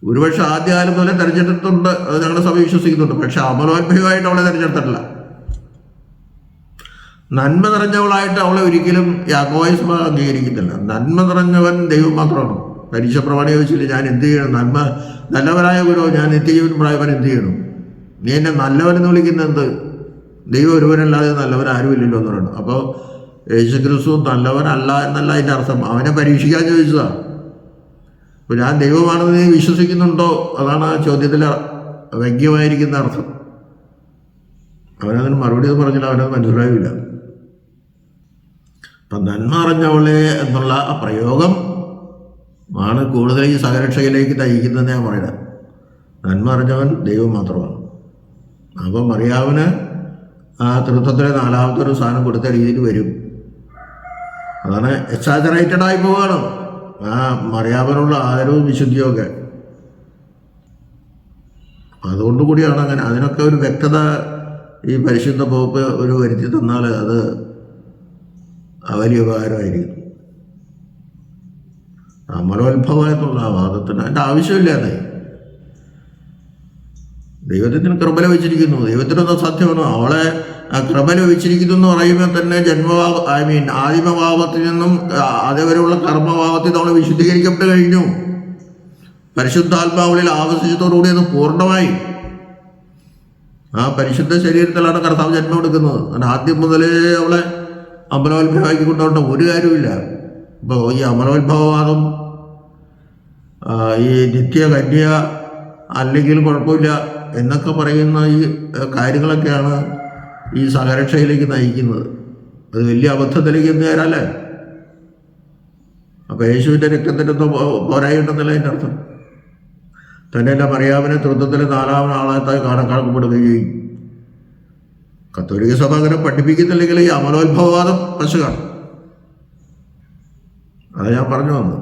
[SPEAKER 1] ഒരുപക്ഷെ ആദ്യകാലം പോലെ തിരഞ്ഞെടുത്തിട്ടുണ്ട്. അത് ഞങ്ങളുടെ സഭ വിശ്വസിക്കുന്നുണ്ട്. പക്ഷെ അമലോത്ഭവമായിട്ട് അവളെ തിരഞ്ഞെടുത്തിട്ടില്ല. നന്മ നിറഞ്ഞവളായിട്ട് അവളെ ഒരിക്കലും യാക്കോബായ സഭ അംഗീകരിക്കുന്നില്ല. നന്മ നിറഞ്ഞവൻ ദൈവം മാത്രമാണ്. പരീക്ഷ പ്രമാണി ചോദിച്ചില്ല, ഞാൻ എന്ത് ചെയ്യണം? നല്ലവനായ ഗുരു, ഞാൻ നിത്യജീവൻ പ്രായവൻ എന്ത് ചെയ്യണം? നീ എന്നെ നല്ലവനെന്ന് വിളിക്കുന്ന എന്ത്? ദൈവം ഒരുവനല്ലാതെ നല്ലവൻ ആരുമില്ലല്ലോ എന്ന് പറയണം. അപ്പോൾ യേശുക്രിസ്തു നല്ലവനല്ല എന്നല്ല അതിൻ്റെ അർത്ഥം. അവനെ പരീക്ഷിക്കാൻ ചോദിച്ചതാണ്. അപ്പോൾ ഞാൻ ദൈവമാണെന്ന് നീ വിശ്വസിക്കുന്നുണ്ടോ? അതാണ് ആ ചോദ്യത്തിൽ വ്യംഗ്യമായിരിക്കുന്ന അർത്ഥം. അവനതിന് മറുപടി പറഞ്ഞില്ല, അവനത് മനസ്സിലാവില്ല. അപ്പം നന്മ അറിഞ്ഞവളെ എന്നുള്ള ആ പ്രയോഗം ആണ് കൂടുതൽ ഈ സഹരക്ഷയിലേക്ക് നയിക്കുന്നതെന്ന് ഞാൻ പറയുന്നത്. നന്മ അറിഞ്ഞവൻ ദൈവം മാത്രമാണ്. അപ്പം മറിയാവിന് ആ തൃത്വത്തിലെ 4ാമത്തെ ഒരു സ്ഥാനം കൊടുത്ത രീതിയിൽ വരും. അതാണ് എക്സാജറേറ്റഡ് ആയി പോവുകയാണ് ആ മറിയാവിനുള്ള ആദരവും വിശുദ്ധിയും ഒക്കെ. അതുകൊണ്ട് കൂടിയാണ് അങ്ങനെ. അതിനൊക്കെ ഒരു വ്യക്തത ഈ പരിശുദ്ധ പോപ്പ് ഒരു വരുത്തി തന്നാൽ അത് വലിയ ഉപകാരമായിരിക്കും. അമലോത്ഭവം എന്നുള്ള വാദത്തിന് അതിൻ്റെ ആവശ്യമില്ലാതെ ദൈവത്തിന് കൃപ ലഭിച്ചിരിക്കുന്നു. ദൈവത്തിനൊന്നും സാധ്യമാണോ? അവളെ കൃപ ലഭിച്ചിരിക്കുന്നു എന്ന് പറയുമ്പോൾ തന്നെ ആദിമഭാവത്തിൽ നിന്നും അതേവരെയുള്ള കർമ്മഭാവത്തിൽ നമ്മൾ വിശുദ്ധീകരിക്കപ്പെട്ട് കഴിഞ്ഞു. പരിശുദ്ധാത്മാവിൽ ആവശ്യത്തോടുകൂടി അത് പൂർണ്ണമായി ആ പരിശുദ്ധ ശരീരത്തിലാണ് കർത്താവ് ജന്മം എടുക്കുന്നത്. അങ്ങനെ ആദ്യം മുതലേ അവളെ അമലോത്ഭവമാക്കി കൊണ്ടുപോകേണ്ട ഒരു കാര്യമില്ല. ഇപ്പോൾ ഈ അമലോത്ഭവവാദം, ഈ നിത്യകന്യ അല്ലെങ്കിൽ കുഴപ്പമില്ല എന്നൊക്കെ പറയുന്ന ഈ കാര്യങ്ങളൊക്കെയാണ് ഈ സഹരക്ഷയിലേക്ക് നയിക്കുന്നത്. അത് വലിയ അബദ്ധത്തിലേക്ക് എന്നുതരാല്ലേ. അപ്പോൾ യേശുവിൻ്റെ രക്തത്തിൻ്റെ പോരായിട്ടുണ്ടെന്നല്ല അതിൻ്റെ അർത്ഥം. തന്നെയല്ല മറിയാവിനെ തൃത്വത്തിലെ 4ാമൻ ആളായി കണക്കാക്കപ്പെടുകയും ചെയ്യും. കത്തോലിക്ക സഭ അങ്ങനെ പഠിപ്പിക്കുന്നില്ലെങ്കിൽ ഈ അമലോത്ഭവവാദം പ്രശ്നമാണ്. അത് ഞാൻ പറഞ്ഞു വന്നു.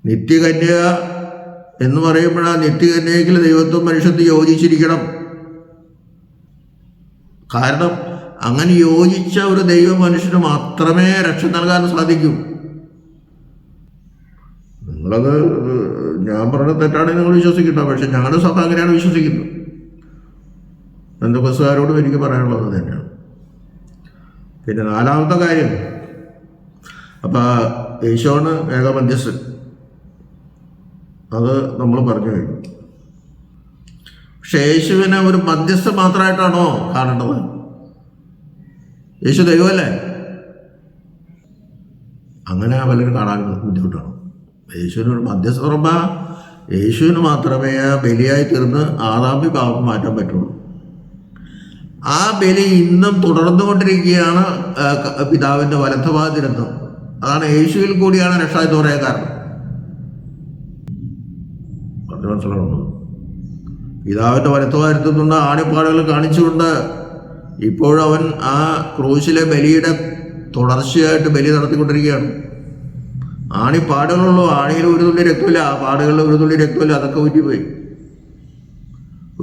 [SPEAKER 1] നിത്യകന്യ എന്ന് പറയുമ്പോഴാണ് നിത്യകന്യയിൽ ദൈവത്വം മനുഷ്യത്വം യോജിച്ചിരിക്കണം. കാരണം അങ്ങനെ യോജിച്ച ഒരു ദൈവ മനുഷ്യന് മാത്രമേ രക്ഷ നൽകാൻ സാധിക്കൂ. നിങ്ങളത് ഞാൻ പറഞ്ഞത് തെറ്റാണെങ്കിൽ നിങ്ങൾ വിശ്വസിക്കണ്ട. പക്ഷെ ഞങ്ങളുടെ സഭ അങ്ങനെയാണ് വിശ്വസിക്കുന്നത്. ബന്ധുബസ്സുകാരോടും എനിക്ക് പറയാനുള്ളത് തന്നെയാണ്. പിന്നെ 4ാമത്തെ കാര്യം, അപ്പം യേശുവാണ് ഏകമധ്യസ്ഥൻ. അത് നമ്മൾ പറഞ്ഞു കഴിഞ്ഞു. പക്ഷെ യേശുവിനെ ഒരു മധ്യസ്ഥ മാത്രമായിട്ടാണോ കാണേണ്ടത്? യേശു ദൈവമല്ലേ? അങ്ങനെ പലരും കാണാൻ ബുദ്ധിമുട്ടാണ്. യേശുവിനൊരു മധ്യസ്ഥ പറയുമ്പോൾ യേശുവിന് മാത്രമേ ബലിയായി തീർന്ന് ആദാമി പാപം മാറ്റാൻ പറ്റുള്ളൂ. ആ ബലി ഇന്നും തുടർന്നുകൊണ്ടിരിക്കുകയാണ് പിതാവിൻ്റെ വലത്തുഭാഗത്തിരുന്ന്. അതാണ് യേശുവിൽ കൂടിയാണ് രക്ഷ എന്ന് പറയാൻ കാരണം. പറഞ്ഞു മനസ്സിലാവുന്നത്. പിതാവിൻ്റെ വലത്തുഭാഗത്തിരുന്നുകൊണ്ട് ആണിപ്പാടുകൾ കാണിച്ചുകൊണ്ട് ഇപ്പോഴവൻ ആ ക്രൂശിലെ ബലിയുടെ തുടർച്ചയായിട്ട് ബലി നടത്തിക്കൊണ്ടിരിക്കുകയാണ്. ആണിപ്പാടുകളുള്ളൂ. ആണിയിൽ ഒരു തുള്ളി രക്തമില്ല, ആ പാടുകളിൽ ഒരു തുള്ളി രക്തമില്ല, അതൊക്കെ ഊറ്റിപ്പോയി.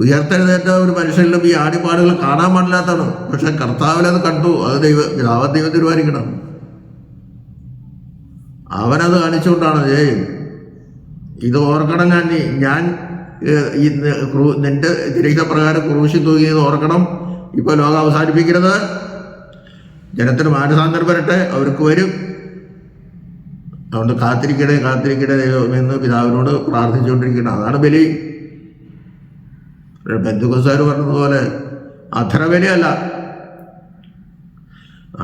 [SPEAKER 1] ഉയർത്തെഴുന്നേറ്റ ഒരു മനുഷ്യനിലും ഈ ആണിപ്പാടുകൾ കാണാൻ പാടില്ലാത്തതാണ്. പക്ഷെ കർത്താവിനത് കണ്ടു. അത് ദൈവം തീരുമാനിക്കണം. അവനത് കാണിച്ചുകൊണ്ടാണ് ഇത് ഓർക്കണം. ഞാൻ നിന്റെ തിരക്കപ്രകാരം ക്രൂശിൽ തൂങ്ങിയത് ഓർക്കണം. ഇപ്പോൾ ലോകം അവസാനിപ്പിക്കരുത്. ജനത്തിന് മാനസാന്തരം വരട്ടെ, അവർക്ക് വരും. അതുകൊണ്ട് കാത്തിരിക്കണേ എന്ന് പിതാവിനോട് പ്രാർത്ഥിച്ചുകൊണ്ടിരിക്കണം. അതാണ് ബലി. പെന്തക്കോസ്തുകാർ പറഞ്ഞതുപോലെ അധരബലിയല്ല,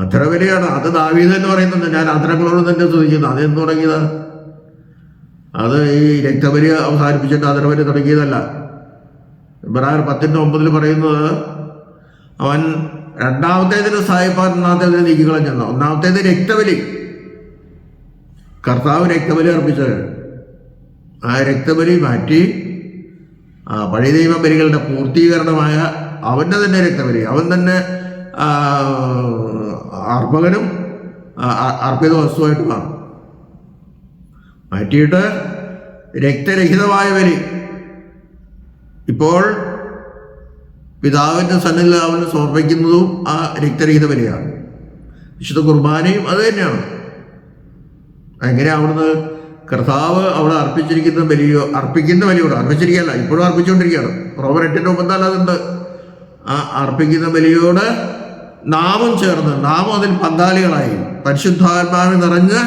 [SPEAKER 1] അധരബലിയാണ്. അത് ദാവീദ് എന്ന് പറയുന്നത് ഞാൻ അധരങ്ങളോട് തന്നെ സ്തുതിക്കുന്നു. അതെന്ന് തുടങ്ങിയത്? അത് ഈ രക്തബലി അവസാനിപ്പിച്ചിട്ട് അധരബലി തുടങ്ങിയതല്ല. ഇബ്രാഹിം 10:9 പറയുന്നത് അവൻ രണ്ടാമത്തേതിന് സായിപ്പാൻ ഒന്നാമത്തേതിന് നീക്കിക്കളഞ്ഞെന്ന. ഒന്നാമത്തേത് രക്തബലി, കർത്താവ് രക്തബലി അർപ്പിച്ചത്. ആ രക്തബലി മാറ്റി പഴയ നിയമ ബലികളുടെ പൂർത്തീകരണമായ അവൻ്റെ തന്നെ രക്തബലി, അവൻ തന്നെ അർപ്പകനും അർപ്പിത വസ്തുവായിട്ട് മാറ്റിയിട്ട് രക്തരഹിതമായ ബലി ഇപ്പോൾ പിതാവിൻ്റെ സന്നിധിയിൽ അവന് സമർപ്പിക്കുന്നതും ആ രക്തരഹിത ബലിയാണ്. വിശുദ്ധ കുർബാനയും അത് തന്നെയാണ്. എങ്ങനെ അവിടുന്ന് കർത്താവ് അവിടെ അർപ്പിക്കുന്ന ബലിയോട് അർപ്പിച്ചിരിക്കുകയല്ല, ഇപ്പോഴും അർപ്പിച്ചുകൊണ്ടിരിക്കുകയാണ്. റോമർ 8:9 അതുണ്ട്. ആ അർപ്പിക്കുന്ന ബലിയോട് നാമും ചേർന്ന്, നാമും അതിൽ പങ്കാളികളായി പരിശുദ്ധാത്മാവിൽ നിറഞ്ഞ്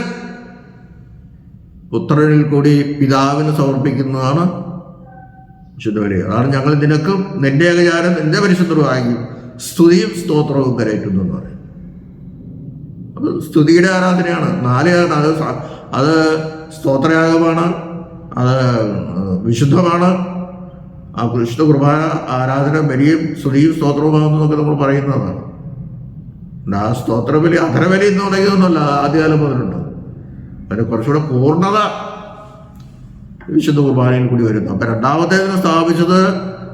[SPEAKER 1] പുത്രനിൽ കൂടി പിതാവിന് സമർപ്പിക്കുന്നതാണ് വിശുദ്ധ ബലി. അതാണ് ഞങ്ങൾ നിനക്കും നിന്റെ ഏകജാനം നിന്റെ പരിശുദ്ധമായും സ്തുതിയും സ്തോത്രവും കരയറ്റുന്നു എന്ന് പറയും. അത് സ്തുതിയുടെ ആരാധനയാണ്. 4 അത് സ്തോത്രയാഗമാണ്, അത് വിശുദ്ധമാണ്. ആ വിശുദ്ധ കുർബാന ആരാധന ബലിയും സ്തുതിയും സ്തോത്രവുമാകുന്നതൊക്കെ നമ്മൾ പറയുന്നതാണ്. ആ സ്തോത്രബലി അധരബലി എന്ന് പറയുന്നതൊന്നുമല്ല, ആദ്യകാലം മുതലുണ്ട്. അതിന് കുറച്ചുകൂടെ പൂർണ്ണത വിശുദ്ധ കുർബാനയിൽ കൂടി വരുന്നു. അപ്പം രണ്ടാമത്തേതിന് സ്ഥാപിച്ചത്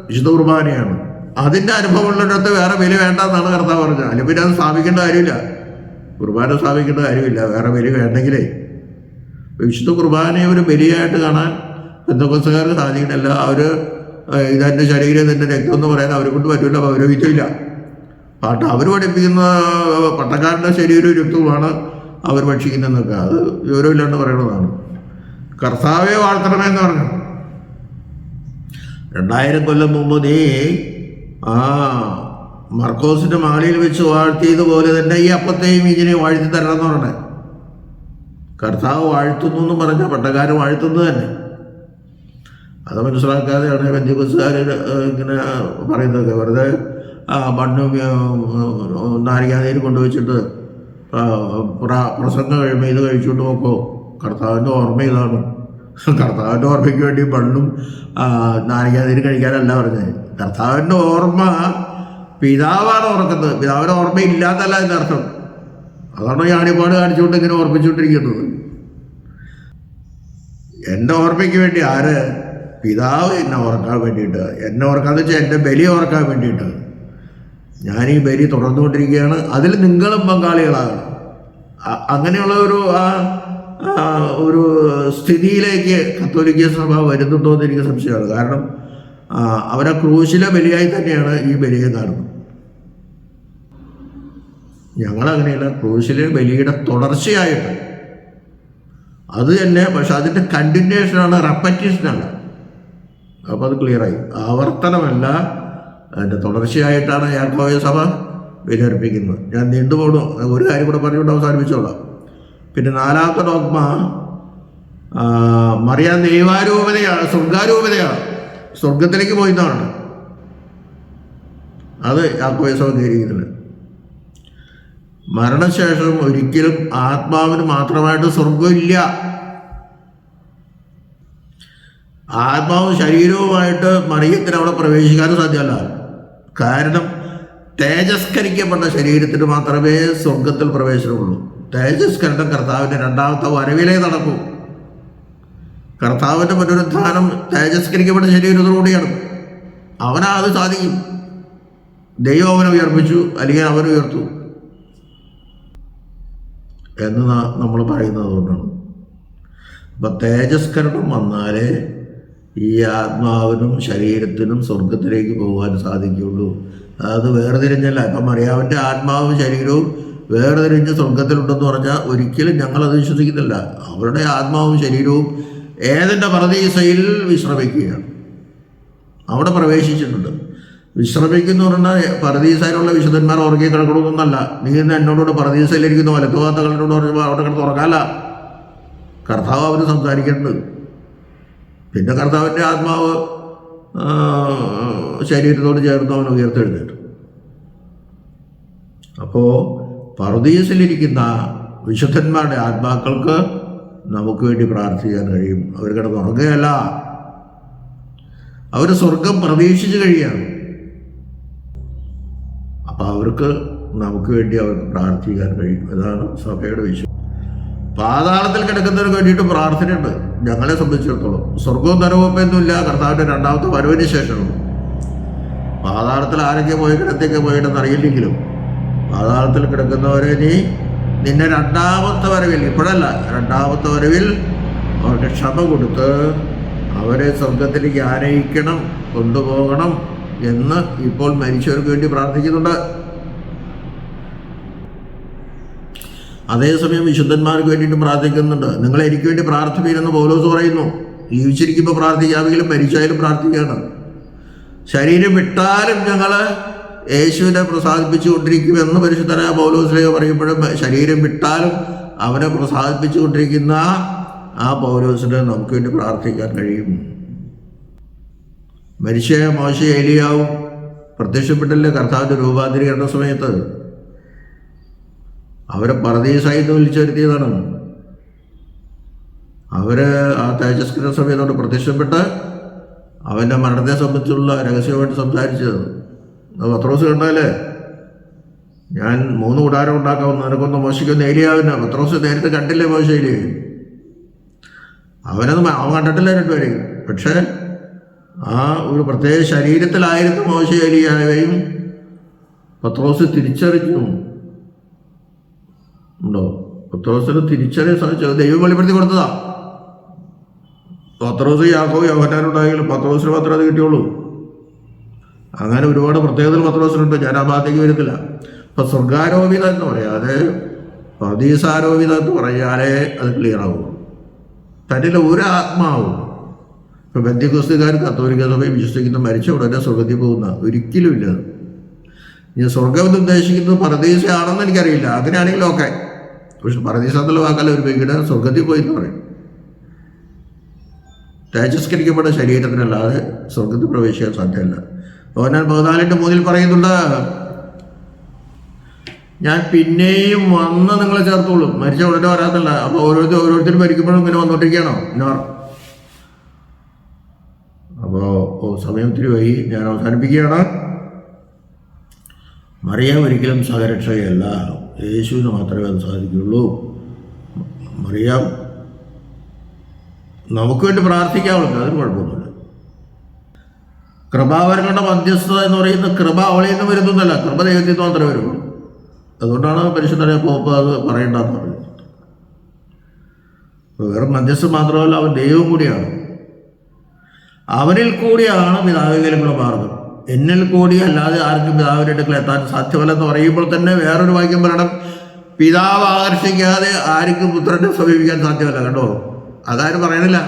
[SPEAKER 1] വിശുദ്ധ കുർബാനയാണ്. അതിൻ്റെ അനുഭവമുള്ളിടത്ത് വേറെ ബലി വേണ്ടെന്നാണ് കർത്താവ് പറഞ്ഞത്. അല്ലെങ്കിൽ പിന്നെ അത് സ്ഥാപിക്കേണ്ട കാര്യമില്ല, കുർബാന സ്ഥാപിക്കേണ്ട കാര്യമില്ല, വേറെ ബലി വേണ്ടെങ്കിലേ. വിശുദ്ധ കുർബാനയെ ഒരു ബലിയായിട്ട് കാണാൻ പെന്തക്കോസ്തുകാർക്ക് സാധിക്കുന്നില്ല. അവർ ഇതെൻ്റെ ശരീരം ഇതെൻ്റെ രക്തം എന്ന് പറയാൻ അവരെ കൊണ്ട് പറ്റില്ല, പൗരോഹിത്യമില്ല. പാട്ട് അവർ പഠിപ്പിക്കുന്ന പട്ടക്കാരൻ്റെ ശരീരവും രക്തവുമാണ് അവർ ഭക്ഷിക്കുന്നതെന്നൊക്കെ അത് വിവരമില്ലാണ്ട് പറയണതാണ്. കർത്താവെ വാഴ്ത്തണമെന്ന് പറഞ്ഞു. 2000 കൊല്ലം മുമ്പ് നീ മർക്കോസിന്റെ മാളിയിൽ വെച്ച് വാഴ്ത്തിയതുപോലെ തന്നെ ഈ അപ്പത്തെയും ഇതിനെ വാഴ്ത്തി തരണം എന്ന് പറഞ്ഞേ. കർത്താവ് വാഴ്ത്തുന്നു എന്ന് പറഞ്ഞ പട്ടക്കാരൻ വാഴ്ത്തുന്നത് തന്നെ. അത് മനസ്സിലാക്കാതെയാണ് പെന്തക്കോസ്തുകാർ ഇങ്ങനെ പറയുന്നതൊക്കെ. വെറുതെ മണ്ണും നാരികാനീര് കൊണ്ടുവച്ചിട്ട് പ്രസംഗം കഴിയുമ്പോൾ ഇത് കഴിച്ചുകൊണ്ട് നോക്കോ. കർത്താവിൻ്റെ ഓർമ്മ ഇതാണ്. കർത്താവിൻ്റെ ഓർമ്മയ്ക്ക് വേണ്ടി മണ്ണും നാരികാനീര് കഴിക്കാനല്ല പറഞ്ഞത്. കർത്താവിൻ്റെ ഓർമ്മ പിതാവാണ് ഓർക്കുന്നത്. പിതാവിൻ്റെ ഓർമ്മ ഇല്ലാത്തല്ല അതിൻ്റെ അർത്ഥം. അതാണ് ഞാനിപ്പാട് കാണിച്ചുകൊണ്ട് ഇങ്ങനെ ഓർമ്മിച്ചുകൊണ്ടിരിക്കുന്നത്. എൻ്റെ ഓർമ്മയ്ക്ക് വേണ്ടി ആര്? പിതാവ് എന്നെ ഓർക്കാൻ വേണ്ടിയിട്ട്. എന്നെ ഓർക്കാന്ന് വെച്ചാൽ എൻ്റെ ബലി ഓർക്കാൻ വേണ്ടിയിട്ട്. ഞാൻ ഈ ബലി തുടർന്നുകൊണ്ടിരിക്കുകയാണ്. അതിൽ നിങ്ങളും പങ്കാളികളാകണം. അങ്ങനെയുള്ള ഒരു സ്ഥിതിയിലേക്ക് കത്തോലിക്ക സഭ വരുന്നുണ്ടോ എന്ന് എനിക്ക് സംശയമാണ്. കാരണം അവരെ ക്രൂശിലെ ബലിയായി തന്നെയാണ് ഈ ബലിയെ കാണുന്നത്. ഞങ്ങളങ്ങനെയല്ല, ക്രൂശിലെ ബലിയുടെ തുടർച്ചയായിട്ട് അത് തന്നെ. പക്ഷെ അതിൻ്റെ കണ്ടിന്യൂഷനാണ്, റെപ്പറ്റീഷനാണ്. അപ്പോൾ അത് ക്ലിയറായി. ആവർത്തനമല്ല, അതിൻ്റെ തുടർച്ചയായിട്ടാണ് യാക്കോബ സഭ ബലിയർപ്പിക്കുന്നത്. ഞാൻ നീണ്ടുപോകണു, ഒരു കാര്യം കൂടെ പറഞ്ഞുകൊണ്ട് അവസാനിപ്പിച്ചോളാം. പിന്നെ 4ാമത്തെ ഡോഗ്മ മറിയാം ദൈവാരൂപതയാണ്, സ്വർഗാരൂപതയാണ്, സ്വർഗത്തിലേക്ക് പോയിന്നാണ്. അത് യാക്കോബ സഭ ധരിക്കുന്നില്ല. മരണശേഷം ഒരിക്കലും ആത്മാവിന് മാത്രമായിട്ട് സ്വർഗമില്ല. ആത്മാവും ശരീരവുമായിട്ട് മറിയത്തിന് അവിടെ പ്രവേശിക്കാൻ സാധ്യമല്ല. കാരണം തേജസ്കരിക്കപ്പെട്ട ശരീരത്തിന് മാത്രമേ സ്വർഗത്തിൽ പ്രവേശനമുള്ളൂ. തേജസ്കരണം കർത്താവിൻ്റെ 2ാമത്തെ വരവിലേ നടക്കൂ. കർത്താവിൻ്റെ പുനരുത്ഥാനം തേജസ്കരിക്കപ്പെട്ട ശരീരത്തോടുകൂടിയാണ്. അത് സാധിക്കും. ദൈവം അവനെ ഉയർപ്പിച്ചു, അല്ലെങ്കിൽ അവൻ ഉയർത്തു എന്ന് നമ്മൾ പറയുന്നത് കൊണ്ടാണ്. അപ്പം തേജസ്കരണം വന്നാലേ ഈ ആത്മാവിനും ശരീരത്തിനും സ്വർഗത്തിലേക്ക് പോകാൻ സാധിക്കുള്ളൂ. അത് വേർതിരിഞ്ഞല്ല. ഇപ്പം മറിയാവിൻ്റെ ആത്മാവും ശരീരവും വേർതിരിഞ്ഞ് സ്വർഗത്തിലുണ്ടെന്ന് പറഞ്ഞാൽ ഒരിക്കലും ഞങ്ങളത് വിശ്വസിക്കുന്നില്ല. അവരുടെ ആത്മാവും ശരീരവും ഏതിൻ്റെ പറുദീസയിൽ വിശ്രമിക്കുകയാണ്, അവിടെ പ്രവേശിച്ചിട്ടുണ്ട്. വിശ്രമിക്കുന്നു പറഞ്ഞാൽ പരദീസയിലുള്ള വിശുദ്ധന്മാർ ഉറങ്ങി കിടക്കണമെന്നല്ല. നീ ഇന്ന് എന്നോടുകൂടെ പരദീസയിലിരിക്കുന്നു വലത്തുഭാഗത്തകളോട് പറഞ്ഞപ്പോൾ അവിടെ കിടന്ന് ഉറങ്ങാല്ല. കർത്താവ് അവന് സംസാരിക്കേണ്ടത്. പിന്നെ കർത്താവിൻ്റെ ആത്മാവ് ശരീരത്തോട് ചേർന്ന് അവൻ ഉയർത്തെഴുന്നേറ്റു. അപ്പോൾ പറുദീസിലിരിക്കുന്ന വിശുദ്ധന്മാരുടെ ആത്മാക്കൾക്ക് നമുക്ക് വേണ്ടി പ്രാർത്ഥിക്കാൻ കഴിയും. അവർ കിടന്നുറങ്ങുകയല്ല, അവർ സ്വർഗം പ്രതീക്ഷിച്ച് കഴിയാണ്. അപ്പം അവർക്ക് നമുക്ക് വേണ്ടി അവർക്ക് പ്രാർത്ഥിക്കാൻ കഴിയും. അതാണ് സഭയുടെ വിശ്വാസം. പാതാളത്തിൽ കിടക്കുന്നവർക്ക് വേണ്ടിയിട്ട് പ്രാർത്ഥനയുണ്ട്. ഞങ്ങളെ സംബന്ധിച്ചിടത്തോളം സ്വർഗവും നരകമൊന്നുമില്ല. കർത്താവിൻ്റെ രണ്ടാമത്തെ വരവിന് ശേഷമാണ്. പാതാളത്തിൽ ആരൊക്കെ പോയി കിടത്തേക്ക് പോയിട്ടെന്ന് അറിയില്ലെങ്കിലും പാതാളത്തിൽ കിടക്കുന്നവരെ നിന്നെ രണ്ടാമത്തെ വരവിൽ, ഇപ്പോഴല്ല, രണ്ടാമത്തെ വരവിൽ അവർക്ക് ക്ഷമ കൊടുത്ത് അവരെ സ്വർഗത്തിലേക്ക് ആനയിക്കണം, കൊണ്ടുപോകണം എന്ന് ഇപ്പോൾ മരിച്ചവർക്ക് വേണ്ടി പ്രാർത്ഥിക്കുന്നുണ്ട്. അതേസമയം വിശുദ്ധന്മാർക്ക് വേണ്ടിയിട്ട് പ്രാർത്ഥിക്കുന്നുണ്ട്. നിങ്ങൾ എനിക്ക് വേണ്ടി പ്രാർത്ഥിപ്പീരെന്ന് പൗലോസ് പറയുന്നു. ജീവിച്ചിരിക്കുമ്പോൾ പ്രാർത്ഥിക്കാമെങ്കിലും മരിച്ചായാലും പ്രാർത്ഥിക്കുകയാണ്. ശരീരം വിട്ടാലും ഞങ്ങൾ യേശുവിനെ പ്രസാദിപ്പിച്ചു കൊണ്ടിരിക്കുമെന്ന് പരിശുദ്ധനായ പൗലോസിലേക്ക് പറയുമ്പോഴും ശരീരം വിട്ടാലും അവനെ പ്രസാദിപ്പിച്ചു കൊണ്ടിരിക്കുന്ന ആ പൗലോസിനെ നമുക്ക് വേണ്ടി പ്രാർത്ഥിക്കാൻ കഴിയും. മരിച്ച മോശ ഏലിയാവും പ്രത്യക്ഷപ്പെട്ടില്ലേ കർത്താവിൻ്റെ രൂപാന്തരീകരണ സമയത്ത്? അവരെ പറുദീസായിട്ട് വിളിച്ചു വരുത്തിയതാണ്. അവർ ആ തേജസ്കരണ സമയത്തോട് പ്രത്യക്ഷപ്പെട്ട് അവൻ്റെ മരണത്തെ സംബന്ധിച്ചുള്ള രഹസ്യമായിട്ട് സംസാരിച്ചത്. പത്രോസ് കണ്ടാലേ, ഞാൻ 3 കൂടാരം ഉണ്ടാക്കാമെന്ന് നിനക്കൊന്ന് മോശിക്കൊന്ന് ഏലിയാവിനെ. പത്രോസ് നേരത്തെ കണ്ടില്ലേ മോശ ഏലിയാവ്? അവൻ കണ്ടിട്ടില്ല രണ്ടുപേരെയും. പക്ഷേ ആ ഒരു പ്രത്യേക ശരീരത്തിലായിരുന്നു മോശ ഏലിയാവേയും പത്രോസ് തിരിച്ചറിഞ്ഞു. ഉണ്ടോ? പത്രോസിന് തിരിച്ചറിയാൻ സാധിച്ചത് ദൈവം വെളിപ്പെടുത്തി കൊടുത്തതാ. പത്രോസ് യാക്കോബ് യോഹന്നാനുണ്ടായെങ്കിലും പത്രോസിന് മാത്രമേ അത് കിട്ടിയുള്ളൂ. അങ്ങനെ ഒരുപാട് പ്രത്യേകതകൾ പത്രോസിനുണ്ട്. ഞാൻ ആ ഭാഗത്തേക്ക് വരുന്നില്ല. അപ്പം സ്വർഗാരോപിത എന്ന് പറയാതെ പറുദീസാരോപിത എന്ന് പറയാനേ അത് ക്ലിയർ ആവും. തന്നിലെ ഒരു ആത്മാവും. ഇപ്പം പെന്തക്കോസ്തുകാർ കത്തോലിക്ക സഭയിൽ വിശ്വസിക്കുന്ന മരിച്ച ഉടനെ സ്വർഗത്തിൽ പോകുന്ന ഒരിക്കലും ഇല്ല. ഞാൻ സ്വർഗം എന്ന് ഉദ്ദേശിക്കുന്നത് പറുദീസയാണെന്ന് എനിക്കറിയില്ല. അങ്ങനെയാണെങ്കിലും ഓക്കെ. പക്ഷെ പറുദീസ എന്നുള്ള വാക്കല്ല ഒരു ഉപയോഗിക്കുന്നത്. സ്വർഗത്തിൽ പോയി എന്ന് പറയും. തേജസ്കരിക്കപ്പെട്ട ശരീരത്തിനല്ലാതെ സ്വർഗത്തിൽ പ്രവേശിക്കാൻ സാധ്യമല്ല. യോഹന്നാൻ 14:3 പറയുന്നുണ്ട്, ഞാൻ പിന്നെയും വന്ന് നിങ്ങളെ ചേർത്തോളും. മരിച്ച ഉടനെ വരാത്തല്ല. അപ്പോൾ ഓരോരുത്തരും മരിക്കുമ്പോഴും ഇങ്ങനെ വന്നോണ്ടിരിക്കുകയാണോ? അപ്പോൾ സമയം ഒത്തിരി വൈകി, ഞാൻ അവസാനിപ്പിക്കുകയാണ്. മറിയാം ഒരിക്കലും സഹരക്ഷകയല്ല. യേശുവിന് മാത്രമേ അത് സാധിക്കുകയുള്ളൂ. മറിയാം നമുക്ക് വേണ്ടി പ്രാർത്ഥിക്കാവുള്ളൂ, അതിന് കുഴപ്പമൊന്നുമില്ല. കൃപാവരങ്ങളുടെ മധ്യസ്ഥത എന്ന് പറയുന്ന കൃപ അവളിൽ നിന്ന് വരുന്നതല്ല, കൃപ ദൈവത്തിൽ നിന്ന് മാത്രമേ വരുള്ളൂ. അതുകൊണ്ടാണ് പരിശുദ്ധനായ പോപ്പ് അത് പറയേണ്ടതെന്ന് പറയുന്നത്. വെറും മധ്യസ്ഥം മാത്രമല്ല, അവൻ ദൈവം കൂടിയാണ്. അവനിൽ കൂടിയാണ് പിതാവികലുള്ള മാർഗം. എന്നിൽ കൂടി അല്ലാതെ ആർക്കും പിതാവിൻ്റെ അടുക്കൽ എത്താൻ സാധ്യമല്ലെന്ന് പറയുമ്പോൾ തന്നെ വേറൊരു വാക്യം പറയണം, പിതാവ് ആകർഷിക്കാതെ ആർക്കും പുത്രനെ സമീപിക്കാൻ സാധ്യമല്ല. കണ്ടോ, അതാരും പറയണില്ല.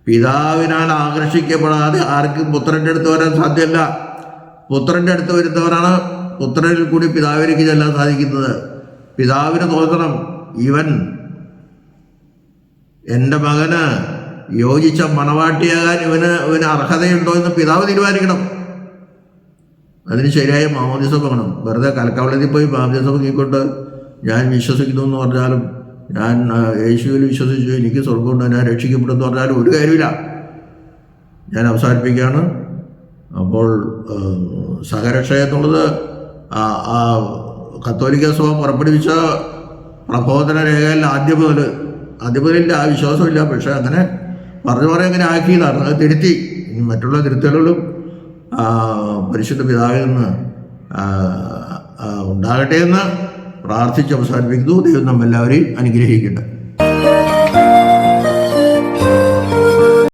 [SPEAKER 1] പിതാവിനാൽ ആകർഷിക്കപ്പെടാതെ ആർക്കും പുത്രൻ്റെ അടുത്ത് വരാൻ സാധ്യമല്ല. പുത്രൻ്റെ അടുത്ത് വരുന്നവരാണ് പുത്രനിൽ കൂടി പിതാവിലേക്ക് ചെല്ലാൻ സാധിക്കുന്നത്. പിതാവിന് തോന്നണം, ഇവൻ എൻ്റെ മകന് യോജിച്ച മണവാട്ടിയാകാൻ ഇവന് അർഹതയുണ്ടോ എന്ന് പിതാവ് തീരുമാനിക്കണം. അതിന് ശരിയായ മാമോദീസം വേണം. വെറുതെ കലക്കവളത്തിൽ പോയി മാമോദീസം നോക്കിക്കൊണ്ട് ഞാൻ വിശ്വസിക്കുന്നു എന്ന് പറഞ്ഞാലും, ഞാൻ യേശുവിൽ വിശ്വസിച്ചു എനിക്ക് സ്വർഗമുണ്ട് ഞാൻ രക്ഷിക്കപ്പെടുമെന്ന് പറഞ്ഞാലും ഒരു കാര്യമില്ല. ഞാൻ അവസാനിപ്പിക്കുകയാണ്. അപ്പോൾ സഹരക്ഷ എന്നുള്ളത് കത്തോലിക്ക സഭ പുറപ്പെടുവിച്ച പ്രബോധന രേഖയിൽ ആദ്യം മുതലിൻ്റെ ആ വിശ്വാസമില്ല. പക്ഷെ അങ്ങനെ അങ്ങനെ ആക്കിയതാണ്. അത് തിരുത്തി. ഇനി മറ്റുള്ള തിരുത്തലുകളും പരിശുദ്ധ പിതാവിൽ നിന്ന് ഉണ്ടാകട്ടെ എന്ന് പ്രാർത്ഥിച്ച് അവസാനിപ്പിക്കുന്നു. ദൈവം നമ്മെല്ലാവരെയും അനുഗ്രഹിക്കട്ടെ.